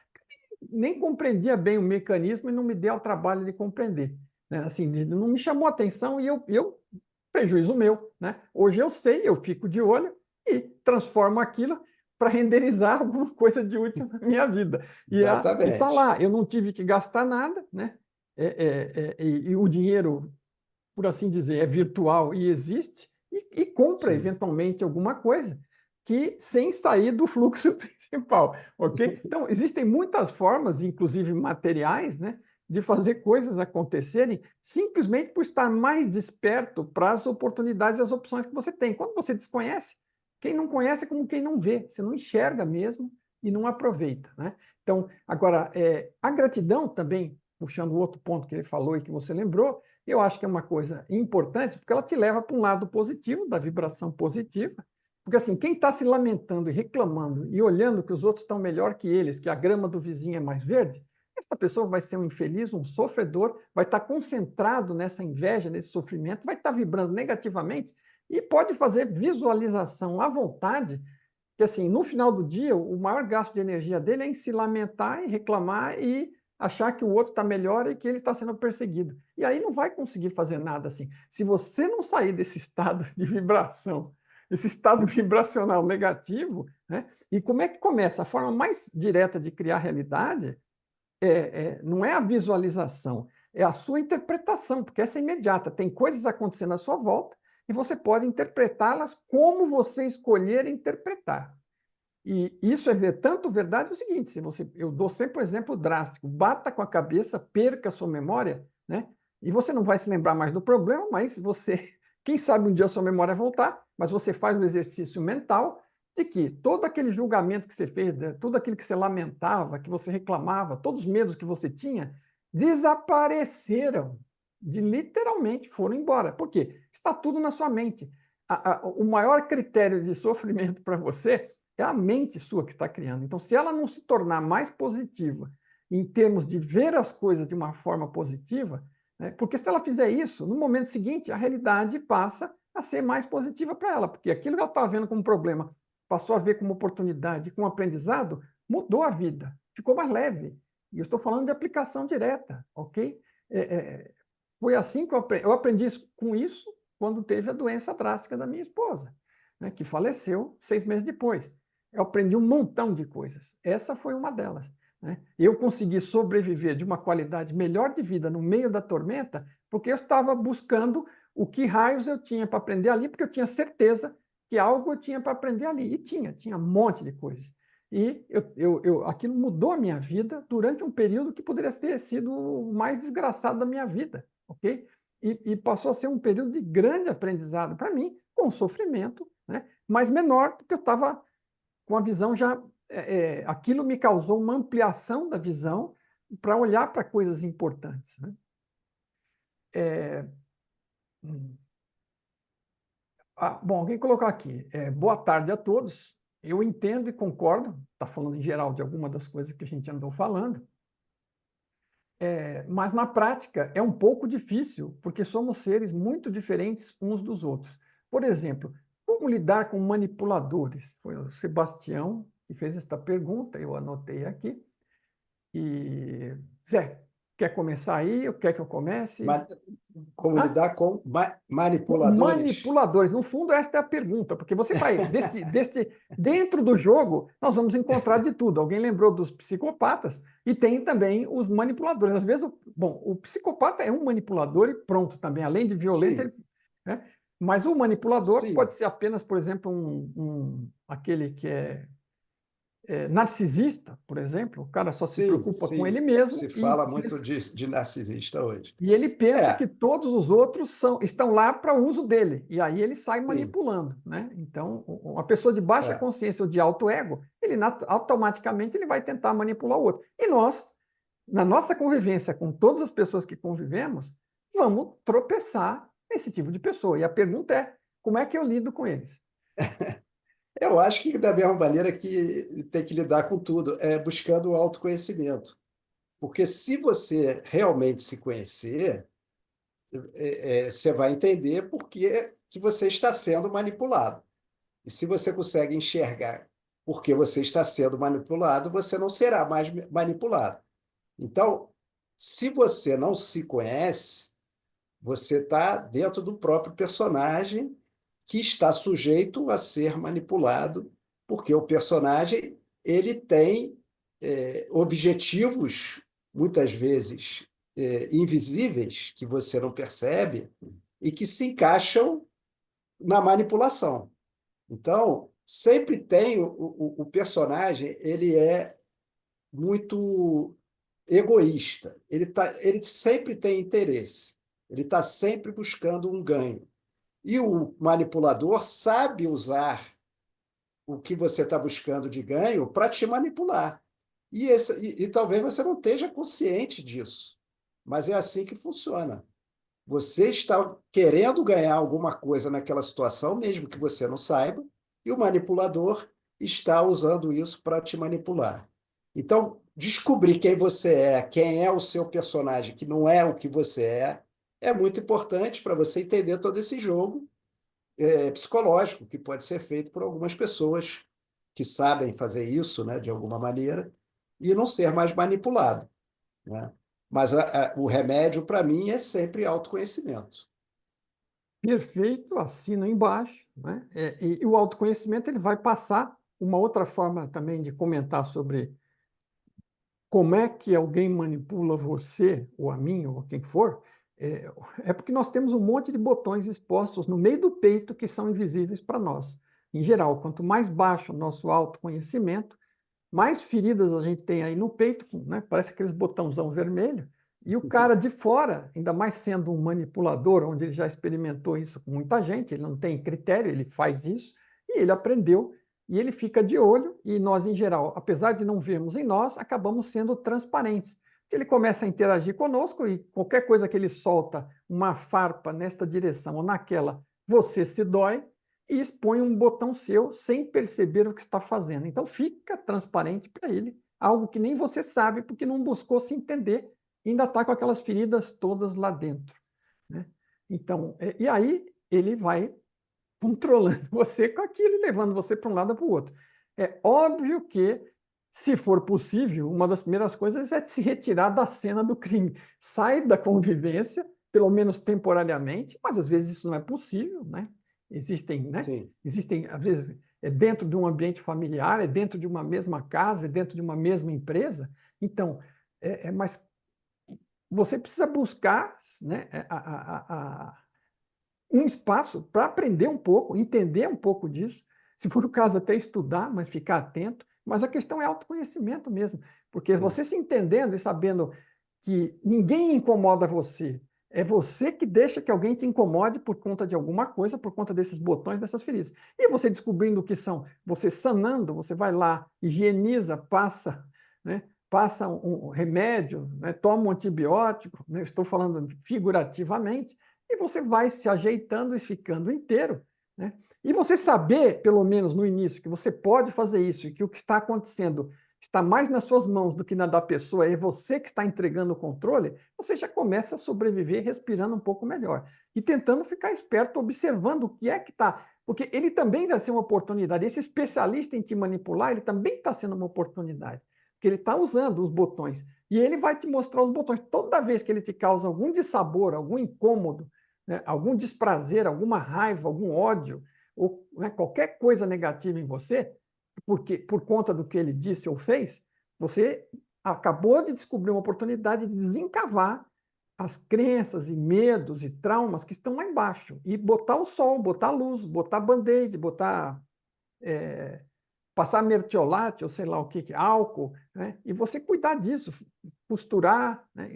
Nem compreendia bem o mecanismo e não me deu o trabalho de compreender. Né? Assim, não me chamou a atenção e prejuízo meu. Né? Hoje eu sei, eu fico de olho e transformo aquilo para renderizar alguma coisa de útil na minha vida. E está exatamente. lá, eu não tive que gastar nada, né? E o dinheiro, por assim dizer, é virtual e existe, e compra Sim, eventualmente alguma coisa que sem sair do fluxo principal, ok? Então, existem muitas formas, inclusive materiais, né, de fazer coisas acontecerem simplesmente por estar mais desperto para as oportunidades e as opções que você tem. Quando você desconhece, quem não conhece é como quem não vê, você não enxerga mesmo e não aproveita, né? Então, agora, a gratidão também, puxando o outro ponto que ele falou e que você lembrou, eu acho que é uma coisa importante, porque ela te leva para um lado positivo, da vibração positiva, porque assim, quem está se lamentando e reclamando e olhando que os outros estão melhor que eles, que a grama do vizinho é mais verde, essa pessoa vai ser um infeliz, um sofredor, vai estar concentrado nessa inveja, nesse sofrimento, vai estar vibrando negativamente e pode fazer visualização à vontade, que assim, no final do dia, o maior gasto de energia dele é em se lamentar e reclamar e achar que o outro está melhor e que ele está sendo perseguido. E aí não vai conseguir fazer nada assim. Se você não sair desse estado de vibração, esse estado vibracional negativo, né? E como é que começa? A forma mais direta de criar realidade não é a visualização, é a sua interpretação, porque essa é imediata. Tem coisas acontecendo à sua volta e você pode interpretá-las como você escolher interpretar. E isso é tanto verdade o seguinte, se você, eu dou sempre um exemplo drástico, bata com a cabeça, perca a sua memória, né? E você não vai se lembrar mais do problema, mas você, quem sabe um dia a sua memória voltar, mas você faz um exercício mental de que todo aquele julgamento que você fez, tudo aquilo que você lamentava, que você reclamava, todos os medos que você tinha, desapareceram, literalmente foram embora. Por quê? Está tudo na sua mente. O maior critério de sofrimento para você é a mente sua que está criando. Então, se ela não se tornar mais positiva em termos de ver as coisas de uma forma positiva, né, porque se ela fizer isso, no momento seguinte, a realidade passa a ser mais positiva para ela, porque aquilo que ela estava vendo como problema passou a ver como oportunidade, como aprendizado, mudou a vida, ficou mais leve. E eu estou falando de aplicação direta, ok? Foi assim que eu aprendi com isso quando teve a doença drástica da minha esposa, né, que faleceu 6 meses depois. Eu aprendi um montão de coisas. Essa foi uma delas. Né? Eu consegui sobreviver de uma qualidade melhor de vida no meio da tormenta, porque eu estava buscando o que raios eu tinha para aprender ali, porque eu tinha certeza que algo eu tinha para aprender ali. E tinha um monte de coisas. E aquilo mudou a minha vida durante um período que poderia ter sido o mais desgraçado da minha vida, ok? E passou a ser um período de grande aprendizado para mim, com sofrimento, né? Mas menor, porque eu estava com a visão já. Aquilo me causou uma ampliação da visão para olhar para coisas importantes. Né? É, bom, alguém colocou aqui. Boa tarde a todos. Eu entendo e concordo, está falando em geral de alguma das coisas que a gente andou falando, mas na prática é um pouco difícil, porque somos seres muito diferentes uns dos outros. Por exemplo, como lidar com manipuladores? Foi o Sebastião que fez esta pergunta, eu anotei aqui. E, Zé, quer começar aí ou quer que eu comece? Ma- Como Hã? lidar com Com manipuladores? manipuladores. No fundo, esta é a pergunta, porque você vai, dentro do jogo, nós vamos encontrar de tudo. Alguém lembrou dos psicopatas e tem também os manipuladores. Às vezes, o psicopata é um manipulador e pronto também, além de violento, Sim, né? Mas o manipulador pode sim, ser apenas, por exemplo, aquele que é narcisista, por exemplo, o cara só se Sim, preocupa com ele sim. mesmo Se fala muito de narcisista hoje. e ele pensa É, que todos os outros estão lá para o uso dele, e aí ele sai sim, manipulando, né? Então, uma pessoa de baixa é. consciência ou de alto ego, automaticamente ele vai tentar manipular o outro. E nós, na nossa convivência com todas as pessoas que convivemos, vamos tropeçar nesse tipo de pessoa. E a pergunta é, como é que eu lido com eles? Eu acho que da mesma maneira que tem que lidar com tudo, é buscando o autoconhecimento. Porque se você realmente se conhecer, você vai entender por que você está sendo manipulado. E se você consegue enxergar por que você está sendo manipulado, você não será mais manipulado. Então, se você não se conhece, você está dentro do próprio personagem que está sujeito a ser manipulado, porque o personagem ele tem objetivos, muitas vezes invisíveis, que você não percebe, e que se encaixam na manipulação. Então, sempre tem o personagem, ele é muito egoísta. Ele sempre tem interesse. Ele está sempre buscando um ganho. E o manipulador sabe usar o que você está buscando de ganho para te manipular. E talvez você não esteja consciente disso, mas é assim que funciona. Você está querendo ganhar alguma coisa naquela situação, mesmo que você não saiba, e o manipulador está usando isso para te manipular. Então, descobrir quem você é, quem é o seu personagem, que não é o que você é muito importante para você entender todo esse jogo psicológico que pode ser feito por algumas pessoas que sabem fazer isso, né, de alguma maneira, e não ser mais manipulado, né? Mas o remédio, para mim, é sempre autoconhecimento. Perfeito, assino embaixo, né? E o autoconhecimento ele vai passar uma outra forma também de comentar sobre como é que alguém manipula você, ou a mim, ou a quem for, é, é porque nós temos um monte de botões expostos no meio do peito que são invisíveis para nós. Em geral, quanto mais baixo o nosso autoconhecimento, mais feridas a gente tem aí no peito, né? Parece aqueles botãozão vermelho. E o cara de fora, ainda mais sendo um manipulador, onde ele já experimentou isso com muita gente, ele não tem critério, ele faz isso, e ele aprendeu, e ele fica de olho, e nós, em geral, apesar de não vermos em nós, acabamos sendo transparentes. Ele começa a interagir conosco e qualquer coisa que ele solta, uma farpa nesta direção ou naquela, você se dói, e expõe um botão seu sem perceber o que está fazendo. Então fica transparente para ele, algo que nem você sabe porque não buscou se entender e ainda está com aquelas feridas todas lá dentro, né? Então, e aí ele vai controlando você com aquilo e levando você para um lado ou para o outro. É óbvio que, se for possível, uma das primeiras coisas é se retirar da cena do crime. Sai da convivência, pelo menos temporariamente, mas às vezes isso não é possível, né? Existem, né? Sim, Existem, às vezes, é dentro de um ambiente familiar, é dentro de uma mesma casa, é dentro de uma mesma empresa. Então, mas você precisa buscar, né, um espaço para aprender um pouco, entender um pouco disso, se for o caso até estudar, mas ficar atento, mas a questão é autoconhecimento mesmo, porque sim. você se entendendo e sabendo que ninguém incomoda você, é você que deixa que alguém te incomode por conta de alguma coisa, por conta desses botões, dessas feridas. E você descobrindo o que são, você sanando, você vai lá, higieniza, passa, né? Passa um remédio, né? Toma um antibiótico, né? Estou falando figurativamente, e você vai se ajeitando e ficando inteiro, né? E você saber, pelo menos no início, que você pode fazer isso e que o que está acontecendo está mais nas suas mãos do que na da pessoa, é você que está entregando o controle, você já começa a sobreviver respirando um pouco melhor. E tentando ficar esperto, observando o que é que está. Porque ele também vai ser uma oportunidade. Esse especialista em te manipular, ele também está sendo uma oportunidade. Porque ele está usando os botões. E ele vai te mostrar os botões. Toda vez que ele te causa algum dissabor, algum incômodo, né, algum desprazer, alguma raiva, algum ódio, ou né, qualquer coisa negativa em você, porque por conta do que ele disse ou fez, você acabou de descobrir uma oportunidade de desencavar as crenças e medos e traumas que estão lá embaixo e botar o sol, botar a luz, botar band-aid, botar passar mertiolate, ou sei lá o que, álcool, né? E você cuidar disso, costurar, né?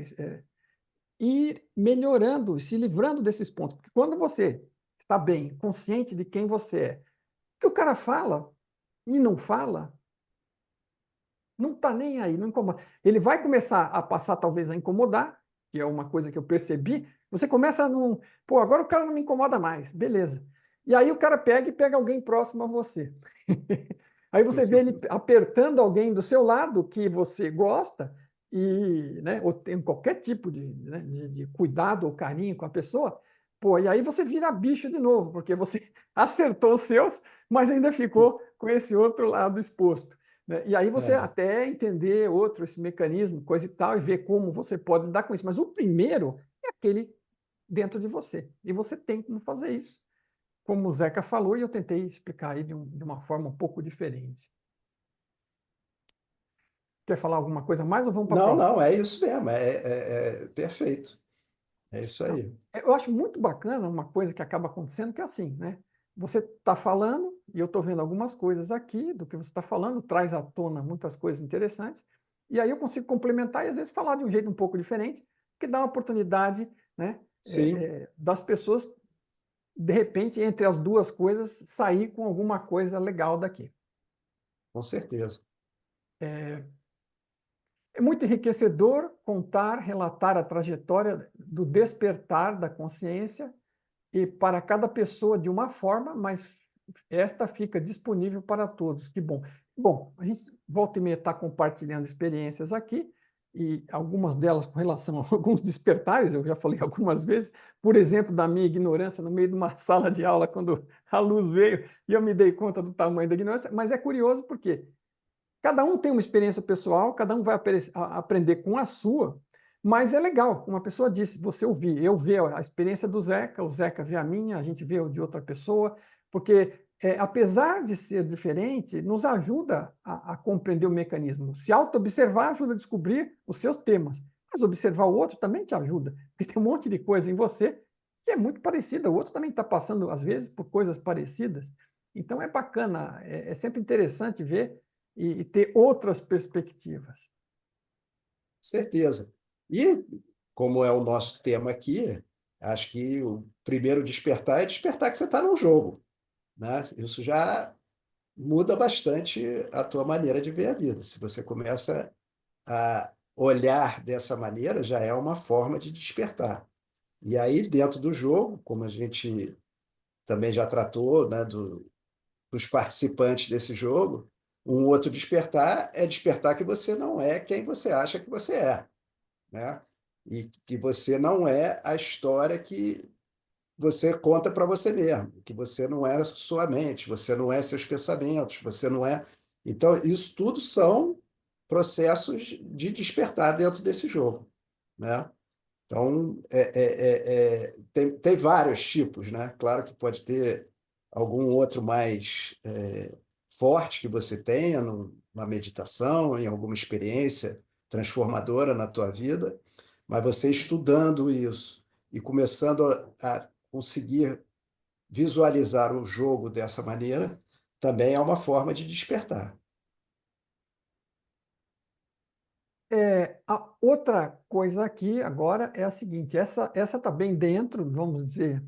Ir melhorando, se livrando desses pontos. Porque quando você está bem, consciente de quem você é, o que o cara fala e não fala, não está nem aí, não incomoda. Ele vai começar a passar, talvez, a incomodar, que é uma coisa que eu percebi. Você começa a não. Pô, agora o cara não me incomoda mais, beleza. E aí o cara pega e pega alguém próximo a você. Aí você vê ele apertando alguém do seu lado que você gosta, e, né, ou tem qualquer tipo né, de cuidado ou carinho com a pessoa, pô, e aí você vira bicho de novo, porque você acertou os seus, mas ainda ficou com esse outro lado exposto. Né? E aí você É, até entender esse mecanismo, coisa e tal, e ver como você pode lidar com isso. Mas o primeiro é aquele dentro de você. E você tem como fazer isso. Como o Zeca falou, e eu tentei explicar aí de uma forma um pouco diferente. Quer falar alguma coisa mais ou vamos para a não, próxima? não, é isso mesmo, é perfeito. É isso Não. aí. Eu acho muito bacana uma coisa que acaba acontecendo, que é assim, né? Você está falando, e eu estou vendo algumas coisas aqui do que você está falando, traz à tona muitas coisas interessantes, e aí eu consigo complementar e às vezes falar de um jeito um pouco diferente, que dá uma oportunidade, né, Sim, das pessoas, de repente, entre as duas coisas, sair com alguma coisa legal daqui. com certeza. É muito enriquecedor contar, relatar a trajetória do despertar da consciência e para cada pessoa de uma forma, mas esta fica disponível para todos. Que bom. Bom, a gente volta e meia está compartilhando experiências aqui, e algumas delas com relação a alguns despertares, eu já falei algumas vezes, por exemplo, da minha ignorância no meio de uma sala de aula, quando a luz veio e eu me dei conta do tamanho da ignorância, mas é curioso porque cada um tem uma experiência pessoal, cada um vai aprender com a sua, mas é legal, como a pessoa disse, você ouvir, eu ver a experiência do Zeca, o Zeca vê a minha, a gente vê o de outra pessoa, porque apesar de ser diferente, nos ajuda a compreender o mecanismo. Se auto-observar ajuda a descobrir os seus temas, mas observar o outro também te ajuda, porque tem um monte de coisa em você que é muito parecida, o outro também está passando, às vezes, por coisas parecidas. Então é bacana, é sempre interessante ver e ter outras perspectivas. Certeza. E, como é o nosso tema aqui, acho que o primeiro despertar é despertar que você está num jogo, né? Isso já muda bastante a tua maneira de ver a vida. Se você começa a olhar dessa maneira, já é uma forma de despertar. E aí, dentro do jogo, como a gente também já tratou, né, dos participantes desse jogo, um outro despertar é despertar que você não é quem você acha que você é, né? E que você não é a história que você conta para você mesmo, que você não é sua mente, você não é seus pensamentos, você não é. Então, isso tudo são processos de despertar dentro desse jogo, né? Então, tem vários tipos, né? Claro que pode ter algum outro mais forte que você tenha numa meditação, em alguma experiência transformadora na tua vida, mas você estudando isso e começando a conseguir visualizar o jogo dessa maneira, também é uma forma de despertar. A outra coisa aqui agora é a seguinte: essa está bem dentro, vamos dizer,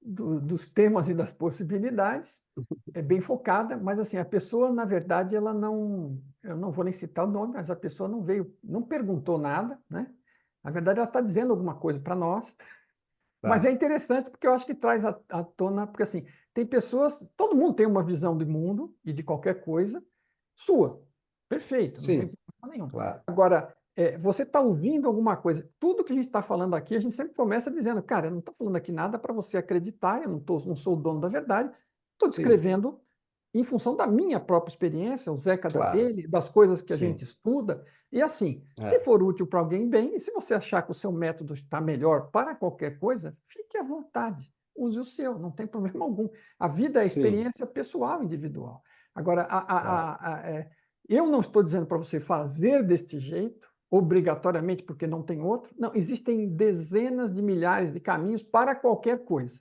dos temas e das possibilidades, é bem focada, mas assim, a pessoa, na verdade, ela não, eu não vou nem citar o nome, mas a pessoa não veio, não perguntou nada, né? Na verdade, ela está dizendo alguma coisa para nós, mas é Tá? interessante porque eu acho que traz à tona, porque assim, tem pessoas, todo mundo tem uma visão do mundo e de qualquer coisa sua, perfeito, não tem Sim, problema nenhum. claro. Agora, você está ouvindo alguma coisa, tudo que a gente está falando aqui, a gente sempre começa dizendo, cara, eu não estou falando aqui nada para você acreditar, eu não sou o dono da verdade, estou Sim, descrevendo em função da minha própria experiência, o Zeca da claro. dele, das coisas que a gente Sim. estuda, e assim, se É, for útil para alguém, bem, e se você achar que o seu método está melhor para qualquer coisa, fique à vontade, use o seu, não tem problema algum. A vida é sim, experiência pessoal, individual. Agora, claro. eu não estou dizendo para você fazer deste jeito, obrigatoriamente, porque não tem outro. Não, existem dezenas de milhares de caminhos para qualquer coisa,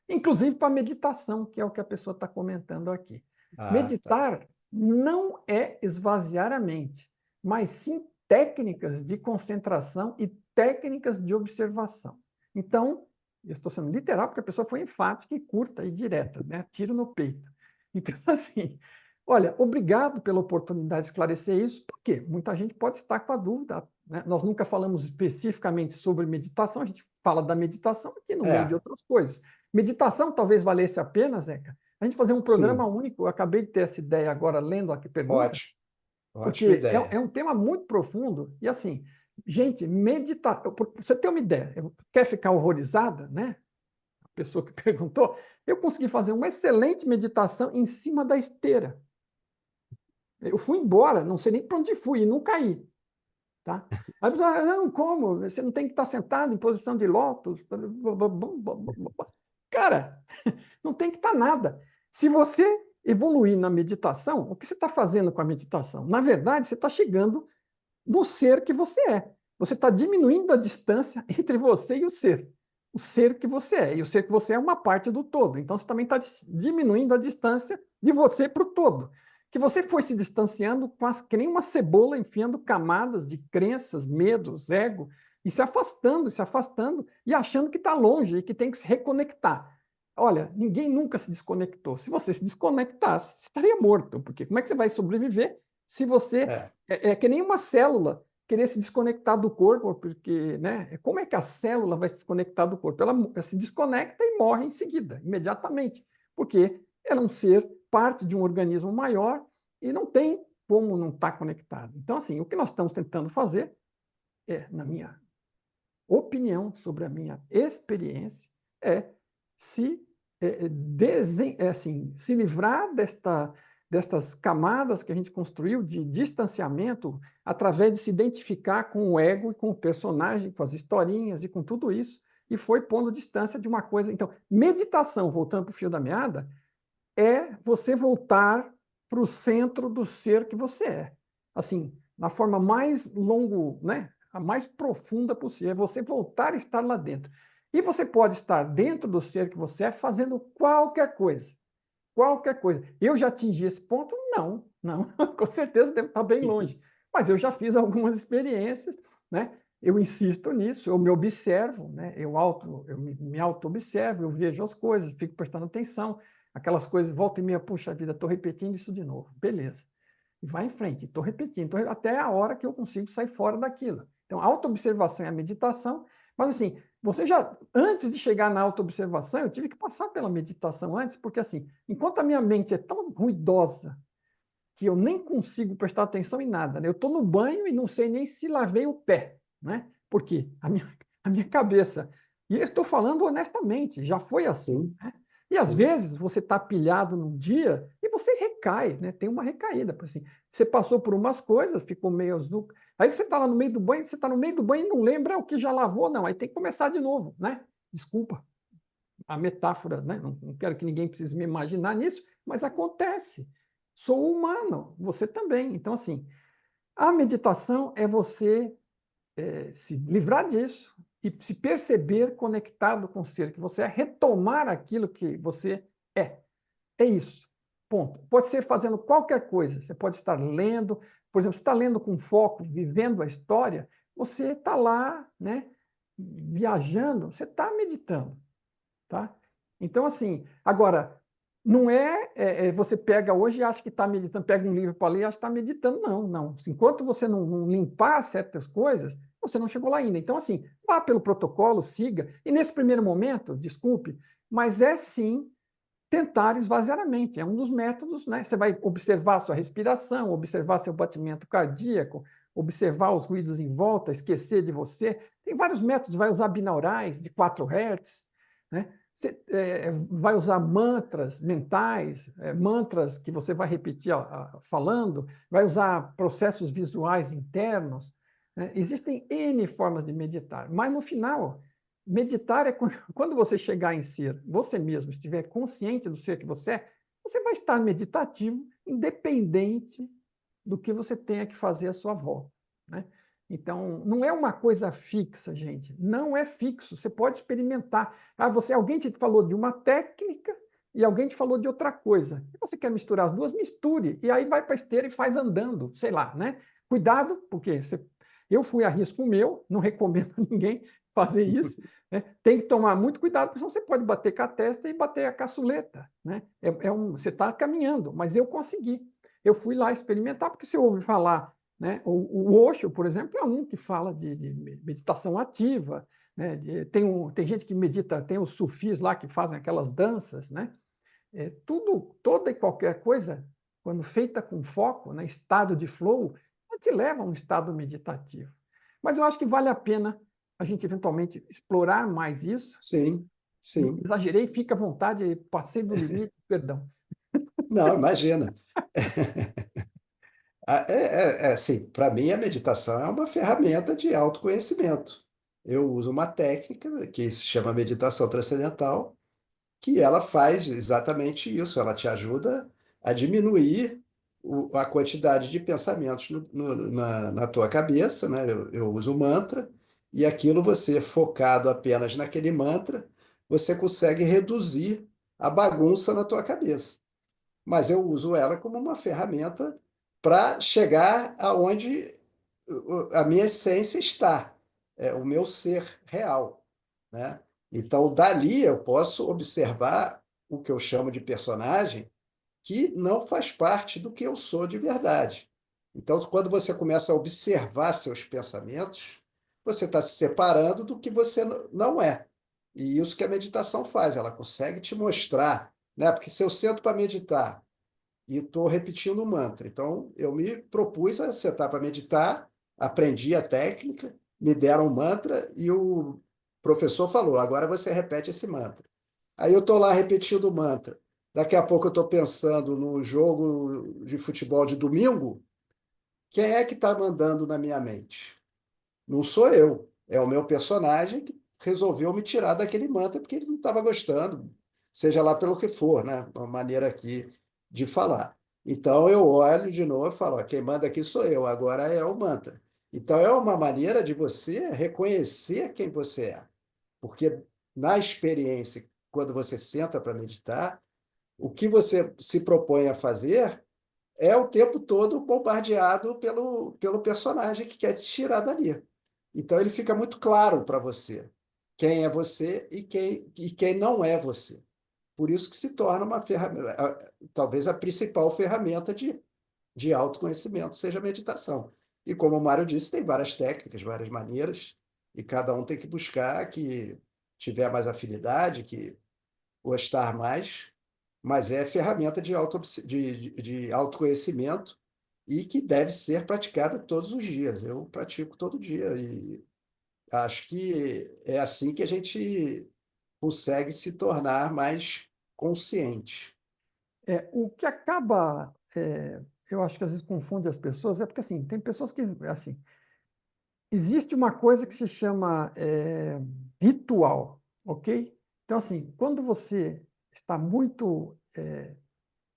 inclusive para a meditação, que é o que a pessoa está comentando aqui. Ah, tá. Meditar não é esvaziar a mente, mas sim técnicas de concentração e técnicas de observação. Então, eu estou sendo literal porque a pessoa foi enfática e curta e direta, né? Tiro no peito. Então, assim, olha, obrigado pela oportunidade de esclarecer isso, porque muita gente pode estar com a dúvida, né? Nós nunca falamos especificamente sobre meditação, a gente fala da meditação aqui no meio de É, outras coisas. Meditação talvez valesse a pena, Zeca, a gente fazer um programa sim, único. Eu acabei de ter essa ideia agora lendo a pergunta, ótimo. Ótima porque é ideia. um tema muito profundo e assim, gente, meditar, você tem uma ideia, quer ficar horrorizada, né? A pessoa que perguntou, eu consegui fazer uma excelente meditação em cima da esteira. Eu fui embora, não sei nem para onde fui, e não caí. Tá? Aí a pessoa, não, como? Você não tem que estar sentado em posição de lótus. Cara, não tem que estar nada. Se você evoluir na meditação, o que você está fazendo com a meditação? Na verdade, você está chegando no ser que você é. Você está diminuindo a distância entre você e o ser. O ser que você é. E o ser que você é uma parte do todo. Então, você também está diminuindo a distância de você para o todo. Que você foi se distanciando que nem uma cebola, enfiando camadas de crenças, medos, ego, e se afastando, e achando que está longe e que tem que se reconectar. Olha, ninguém nunca se desconectou. Se você se desconectasse, você estaria morto, porque como é que você vai sobreviver se você É, é que nem uma célula querer se desconectar do corpo, porque, né? Como é que a célula vai se desconectar do corpo? Ela se desconecta e morre em seguida, imediatamente, porque ela é um ser parte de um organismo maior e não tem como não estar conectado. Então, assim, o que nós estamos tentando fazer na minha opinião, sobre a minha experiência, é se assim, se livrar destas camadas que a gente construiu de distanciamento através de se identificar com o ego e com o personagem, com as historinhas e com tudo isso, e foi pondo distância de uma coisa. Então, meditação, voltando para o fio da meada, é você voltar para o centro do ser que você é. Assim, na forma mais longo, né? A mais profunda possível, é você voltar a estar lá dentro. E você pode estar dentro do ser que você é fazendo qualquer coisa. Qualquer coisa. Eu já atingi esse ponto? Não, não. Com certeza deve estar bem longe. Mas eu já fiz algumas experiências, né? Eu insisto nisso, eu me observo, né? Eu me auto-observo, eu vejo as coisas, fico prestando atenção, aquelas coisas, volta e meia, puxa vida, estou repetindo isso de novo. Beleza. E vai em frente, estou repetindo, até a hora que eu consigo sair fora daquilo. Então, auto-observação é a meditação, mas assim, você já, antes de chegar na auto-observação, eu tive que passar pela meditação antes, porque assim, enquanto a minha mente é tão ruidosa que eu nem consigo prestar atenção em nada, né? Eu estou no banho e não sei nem se lavei o pé, né? Por quê? A minha cabeça. E eu estou falando honestamente, já foi assim. sim, Né? E às sim. vezes você está pilhado num dia e você recai, né? Tem uma recaída. Assim, você passou por umas coisas, ficou meio azul. Aí você está lá no meio do banho, você está no meio do banho e não lembra o que já lavou, não. Aí tem que começar de novo, né? Desculpa a metáfora, né? Não quero que ninguém precise me imaginar nisso, mas acontece. Sou humano, você também. Então, assim, a meditação é você se livrar disso e se perceber conectado com o ser que você é, retomar aquilo que você é. É isso. Ponto. Pode ser fazendo qualquer coisa. Você pode estar lendo, por exemplo, você está lendo com foco, vivendo a história, você está lá, né, viajando, você está meditando. Tá? Então, assim, agora, não você pega hoje e acha que está meditando, pega um livro para ler e acha que está meditando. Não, não. Enquanto você não limpar certas coisas, você não chegou lá ainda. Então, assim, vá pelo protocolo, siga. E nesse primeiro momento, desculpe, mas é sim tentar esvaziar a mente. É um dos métodos, né? Você vai observar a sua respiração, observar seu batimento cardíaco, observar os ruídos em volta, esquecer de você. Tem vários métodos, vai usar binaurais de 4 Hz, né? Você vai usar mantras mentais, mantras que você vai repetir falando, vai usar processos visuais internos. Né? Existem N formas de meditar, mas no final, meditar é quando você chegar em ser você mesmo, estiver consciente do ser que você é, você vai estar meditativo, independente do que você tenha que fazer à sua volta. Né? Então, não é uma coisa fixa, gente. Não é fixo. Você pode experimentar. Alguém te falou de uma técnica, e alguém te falou de outra coisa. E você quer misturar as duas? Misture. E aí vai para a esteira e faz andando, sei lá, né? Cuidado, porque eu fui a risco meu, não recomendo a ninguém fazer isso. Né? Tem que tomar muito cuidado, porque senão você pode bater com a testa e bater a caçuleta. Né? Você está caminhando, mas eu consegui. Eu fui lá experimentar, porque você ouve falar, né? O Osho, por exemplo, é um que fala de meditação ativa. Né? Tem gente que medita, tem os sufis lá que fazem aquelas danças. Né? Toda e qualquer coisa, quando feita com foco, né, estado de flow, ela te leva a um estado meditativo. Mas eu acho que vale a pena a gente eventualmente explorar mais isso. Sim, sim. Exagerei, fica à vontade, passei do limite, perdão. Não, imagina. Assim, para mim, a meditação é uma ferramenta de autoconhecimento. Eu uso uma técnica que se chama meditação transcendental, que ela faz exatamente isso. Ela te ajuda a diminuir a quantidade de pensamentos na tua cabeça, né? Eu uso mantra, e aquilo você focado apenas naquele mantra, você consegue reduzir a bagunça na tua cabeça. Mas eu uso ela como uma ferramenta para chegar aonde a minha essência está, o meu ser real, né? Então, dali eu posso observar o que eu chamo de personagem que não faz parte do que eu sou de verdade. Então, quando você começa a observar seus pensamentos, você está se separando do que você não é. E isso que a meditação faz, ela consegue te mostrar, né? Porque se eu sento para meditar e estou repetindo o mantra. Então, eu me propus a sentar para meditar, aprendi a técnica, me deram um mantra e o professor falou: agora você repete esse mantra. Aí eu estou lá repetindo o mantra. Daqui a pouco eu estou pensando no jogo de futebol de domingo. Quem é que está mandando na minha mente? Não sou eu, é o meu personagem que resolveu me tirar daquele mantra porque ele não estava gostando, seja lá pelo que for, né? Uma maneira aqui de falar. Então eu olho de novo e falo: ó, quem manda aqui sou eu, agora é o mantra. Então é uma maneira de você reconhecer quem você é, porque na experiência, quando você senta para meditar, o que você se propõe a fazer é o tempo todo bombardeado pelo personagem que quer te tirar dali. Então ele fica muito claro para você quem é você e quem não é você. Por isso que se torna uma ferramenta, talvez a principal ferramenta de autoconhecimento seja a meditação. E como o Mário disse, tem várias técnicas, várias maneiras, e cada um tem que buscar que tiver mais afinidade, que gostar mais, mas é ferramenta de autoconhecimento e que deve ser praticada todos os dias. Eu pratico todo dia e acho que é assim que a gente consegue se tornar mais consciente. O que acaba, eu acho que às vezes confunde as pessoas, é porque assim, tem pessoas que, assim, existe uma coisa que se chama ritual, ok? Então, assim, quando você está muito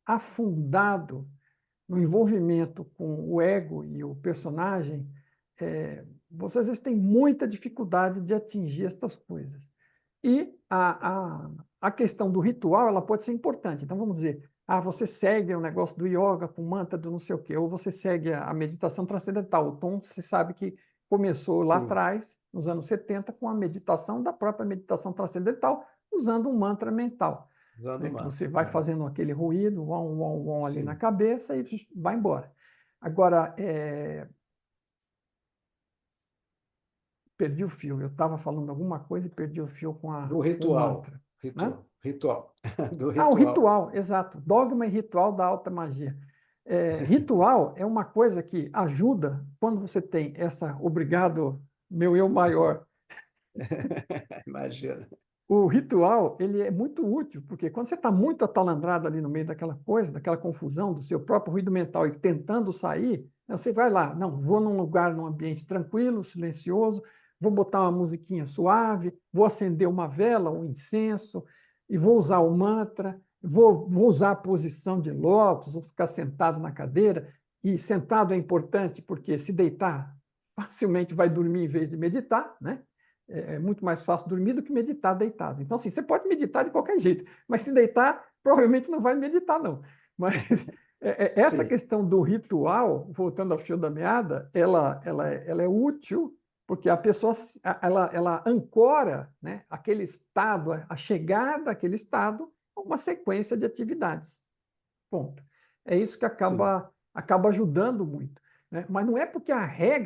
afundado no envolvimento com o ego e o personagem, você às vezes tem muita dificuldade de atingir estas coisas. E a questão do ritual, ela pode ser importante. Então, vamos dizer, você segue o negócio do yoga com mantra do não sei o quê, ou você segue a meditação transcendental. O Tom, você sabe que começou lá Sim, atrás, nos anos 70, com a meditação da própria meditação transcendental, usando um mantra mental, usando né, que mantra. você vai fazendo aquele ruído, wom, wom, wom, ali na Sim. cabeça e vai embora. Agora, perdi o fio. Eu estava falando alguma coisa e perdi o fio com Do o ritual, mantra. Né? ritual, do O ritual. ritual, exato. Dogma e ritual da alta magia. Ritual é uma coisa que ajuda quando você tem essa, obrigado, meu eu maior. Imagina. O ritual, ele é muito útil, porque quando você está muito atalandrado ali no meio daquela coisa, daquela confusão, do seu próprio ruído mental e tentando sair, você vai lá, não, vou num lugar, num ambiente tranquilo, silencioso, vou botar uma musiquinha suave, vou acender uma vela, um incenso, e vou usar o mantra, vou usar a posição de lótus, vou ficar sentado na cadeira, e sentado é importante porque se deitar, facilmente vai dormir em vez de meditar, né? É muito mais fácil dormir do que meditar deitado. Então, assim, você pode meditar de qualquer jeito, mas se deitar, provavelmente não vai meditar, não. Mas essa Sim, questão do ritual, voltando ao fio da meada, ela é útil porque a pessoa ela ancora, né, aquele estado, a chegada àquele estado, a uma sequência de atividades. Ponto. É isso que sim, acaba ajudando muito, né? Mas não é porque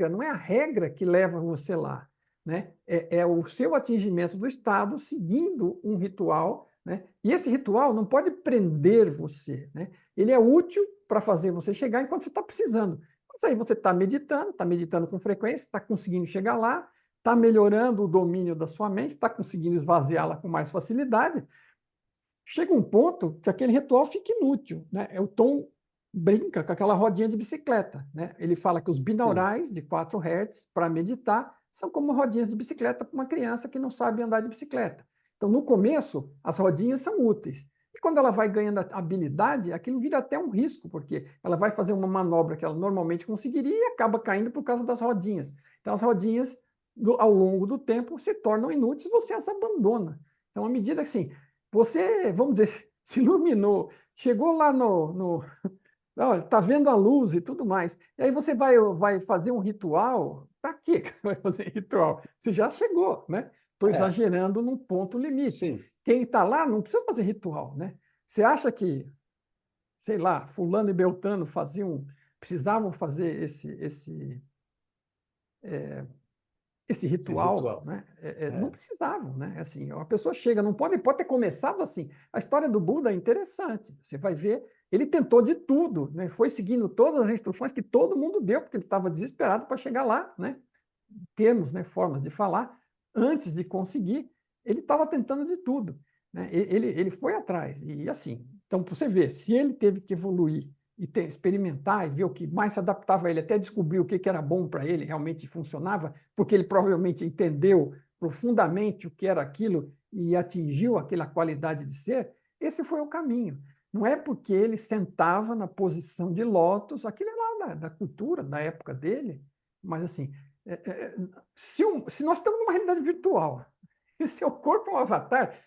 não é a regra que leva você lá, né? É o seu atingimento do estado seguindo um ritual, né? E esse ritual não pode prender você, né? Ele é útil para fazer você chegar enquanto você está precisando. Mas aí você está meditando com frequência, está conseguindo chegar lá, está melhorando o domínio da sua mente, está conseguindo esvaziá-la com mais facilidade. Chega um ponto que aquele ritual fica inútil, né? O Tom brinca com aquela rodinha de bicicleta, né? Ele fala que os sim. binaurais de 4 Hz para meditar são como rodinhas de bicicleta para uma criança que não sabe andar de bicicleta. Então, no começo, as rodinhas são úteis. E quando ela vai ganhando habilidade, aquilo vira até um risco, porque ela vai fazer uma manobra que ela normalmente conseguiria e acaba caindo por causa das rodinhas. Então, as rodinhas, ao longo do tempo, se tornam inúteis, você as abandona. Então, à medida que, assim, você, vamos dizer, se iluminou, chegou lá está vendo a luz e tudo mais. E aí você vai fazer um ritual. Para quê que você vai fazer ritual? Você já chegou, né? Estou É, exagerando num ponto limite. sim. Quem está lá não precisa fazer ritual, né? Você acha que, sei lá, fulano e beltrano precisavam fazer esse Esse ritual, ritual. né? Não É, precisavam, né? Assim, a pessoa chega, não pode ter começado assim. A história do Buda é interessante. Você vai ver, ele tentou de tudo, né? Foi seguindo todas as instruções que todo mundo deu, porque ele estava desesperado para chegar lá, né? Termos, né? Formas de falar. Antes de conseguir, ele estava tentando de tudo, né? Ele foi atrás e assim. Então, para você ver, se ele teve que evoluir e experimentar e ver o que mais se adaptava a ele, até descobrir o que era bom para ele, realmente funcionava, porque ele provavelmente entendeu profundamente o que era aquilo e atingiu aquela qualidade de ser, esse foi o caminho. Não é porque ele sentava na posição de lótus, aquilo é lá da cultura, da época dele, mas assim, se nós estamos numa realidade virtual, e seu corpo é um avatar,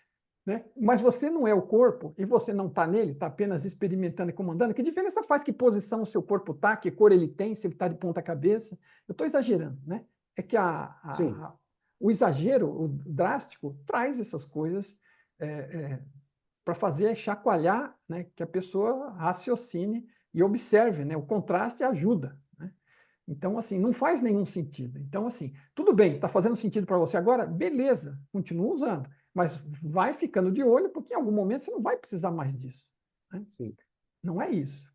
né? Mas você não é o corpo e você não está nele, está apenas experimentando e comandando. Que diferença faz que posição o seu corpo está, que cor ele tem, se ele está de ponta cabeça? Eu estou exagerando, né? É que sim, o exagero, o drástico, traz essas coisas para fazer chacoalhar, né? Que a pessoa raciocine e observe, né? O contraste ajuda, né? Então, assim, não faz nenhum sentido. Então, assim, tudo bem, está fazendo sentido para você agora? Beleza, continua usando. Mas vai ficando de olho, porque em algum momento você não vai precisar mais disso, né? sim, Não é isso.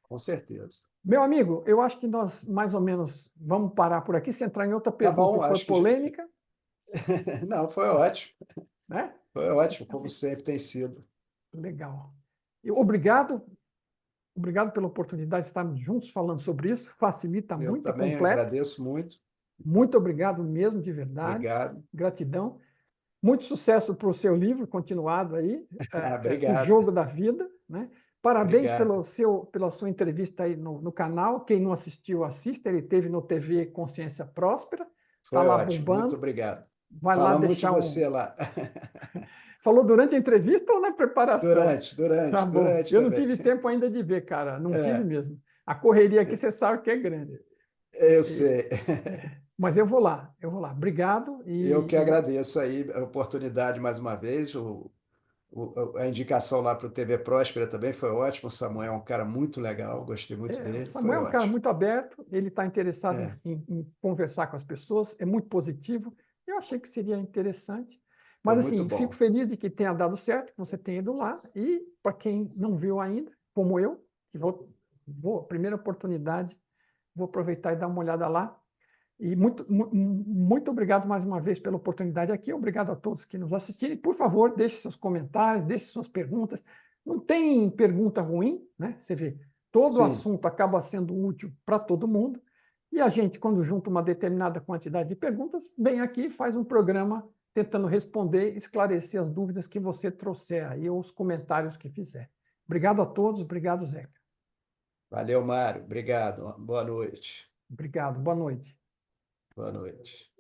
com certeza. Meu amigo, eu acho que nós mais ou menos vamos parar por aqui. Se entrar em outra Tá pergunta e bom, for acho que. polêmica, Não, foi ótimo. né? Foi ótimo, como sempre tem sido. Legal. E obrigado pela oportunidade de estarmos juntos falando sobre isso. Facilita Eu muito e também completa. agradeço muito. Muito obrigado mesmo, de verdade. Obrigado. Gratidão. Muito sucesso para o seu livro, continuado aí, Ah, O obrigado. Jogo da Vida, né? Parabéns Obrigado. pela sua entrevista aí no canal. Quem não assistiu, assista. Ele teve no TV Consciência Próspera. Está Foi lá ótimo. Muito bombando. obrigado. Vai lá Falamos muito de deixar um. você lá. Falou durante a entrevista ou na preparação? Durante, Tá durante, bom. durante Eu não também. tive tempo ainda de ver, cara. Não tive É, mesmo. A correria aqui você sabe que é grande. eu E- sei. mas eu vou lá, eu vou lá. Obrigado Eu que e agradeço aí a oportunidade mais uma vez. A indicação lá para o TV Próspera também foi ótimo. O Samuel é um cara muito legal, gostei muito O dele, foi Samuel é um cara ótimo. muito aberto, ele está interessado É, em conversar com as pessoas, é muito positivo. Eu achei que seria interessante. foi Mas, muito assim, fico bom. feliz de que tenha dado certo, que você tenha ido lá. E, para quem não viu ainda, como eu, que primeira oportunidade, vou aproveitar e dar uma olhada lá. E muito obrigado mais uma vez pela oportunidade aqui. Obrigado a todos que nos assistirem. Por favor, deixe seus comentários, deixe suas perguntas. Não tem pergunta ruim, né? Você vê, todo Sim, assunto acaba sendo útil para todo mundo. E a gente, quando junta uma determinada quantidade de perguntas, vem aqui e faz um programa tentando responder, esclarecer as dúvidas que você trouxer aí, ou os comentários que fizer. Obrigado a todos, obrigado, Zeca. valeu, Mário. Obrigado. Boa noite. Obrigado, boa noite. Boa noite.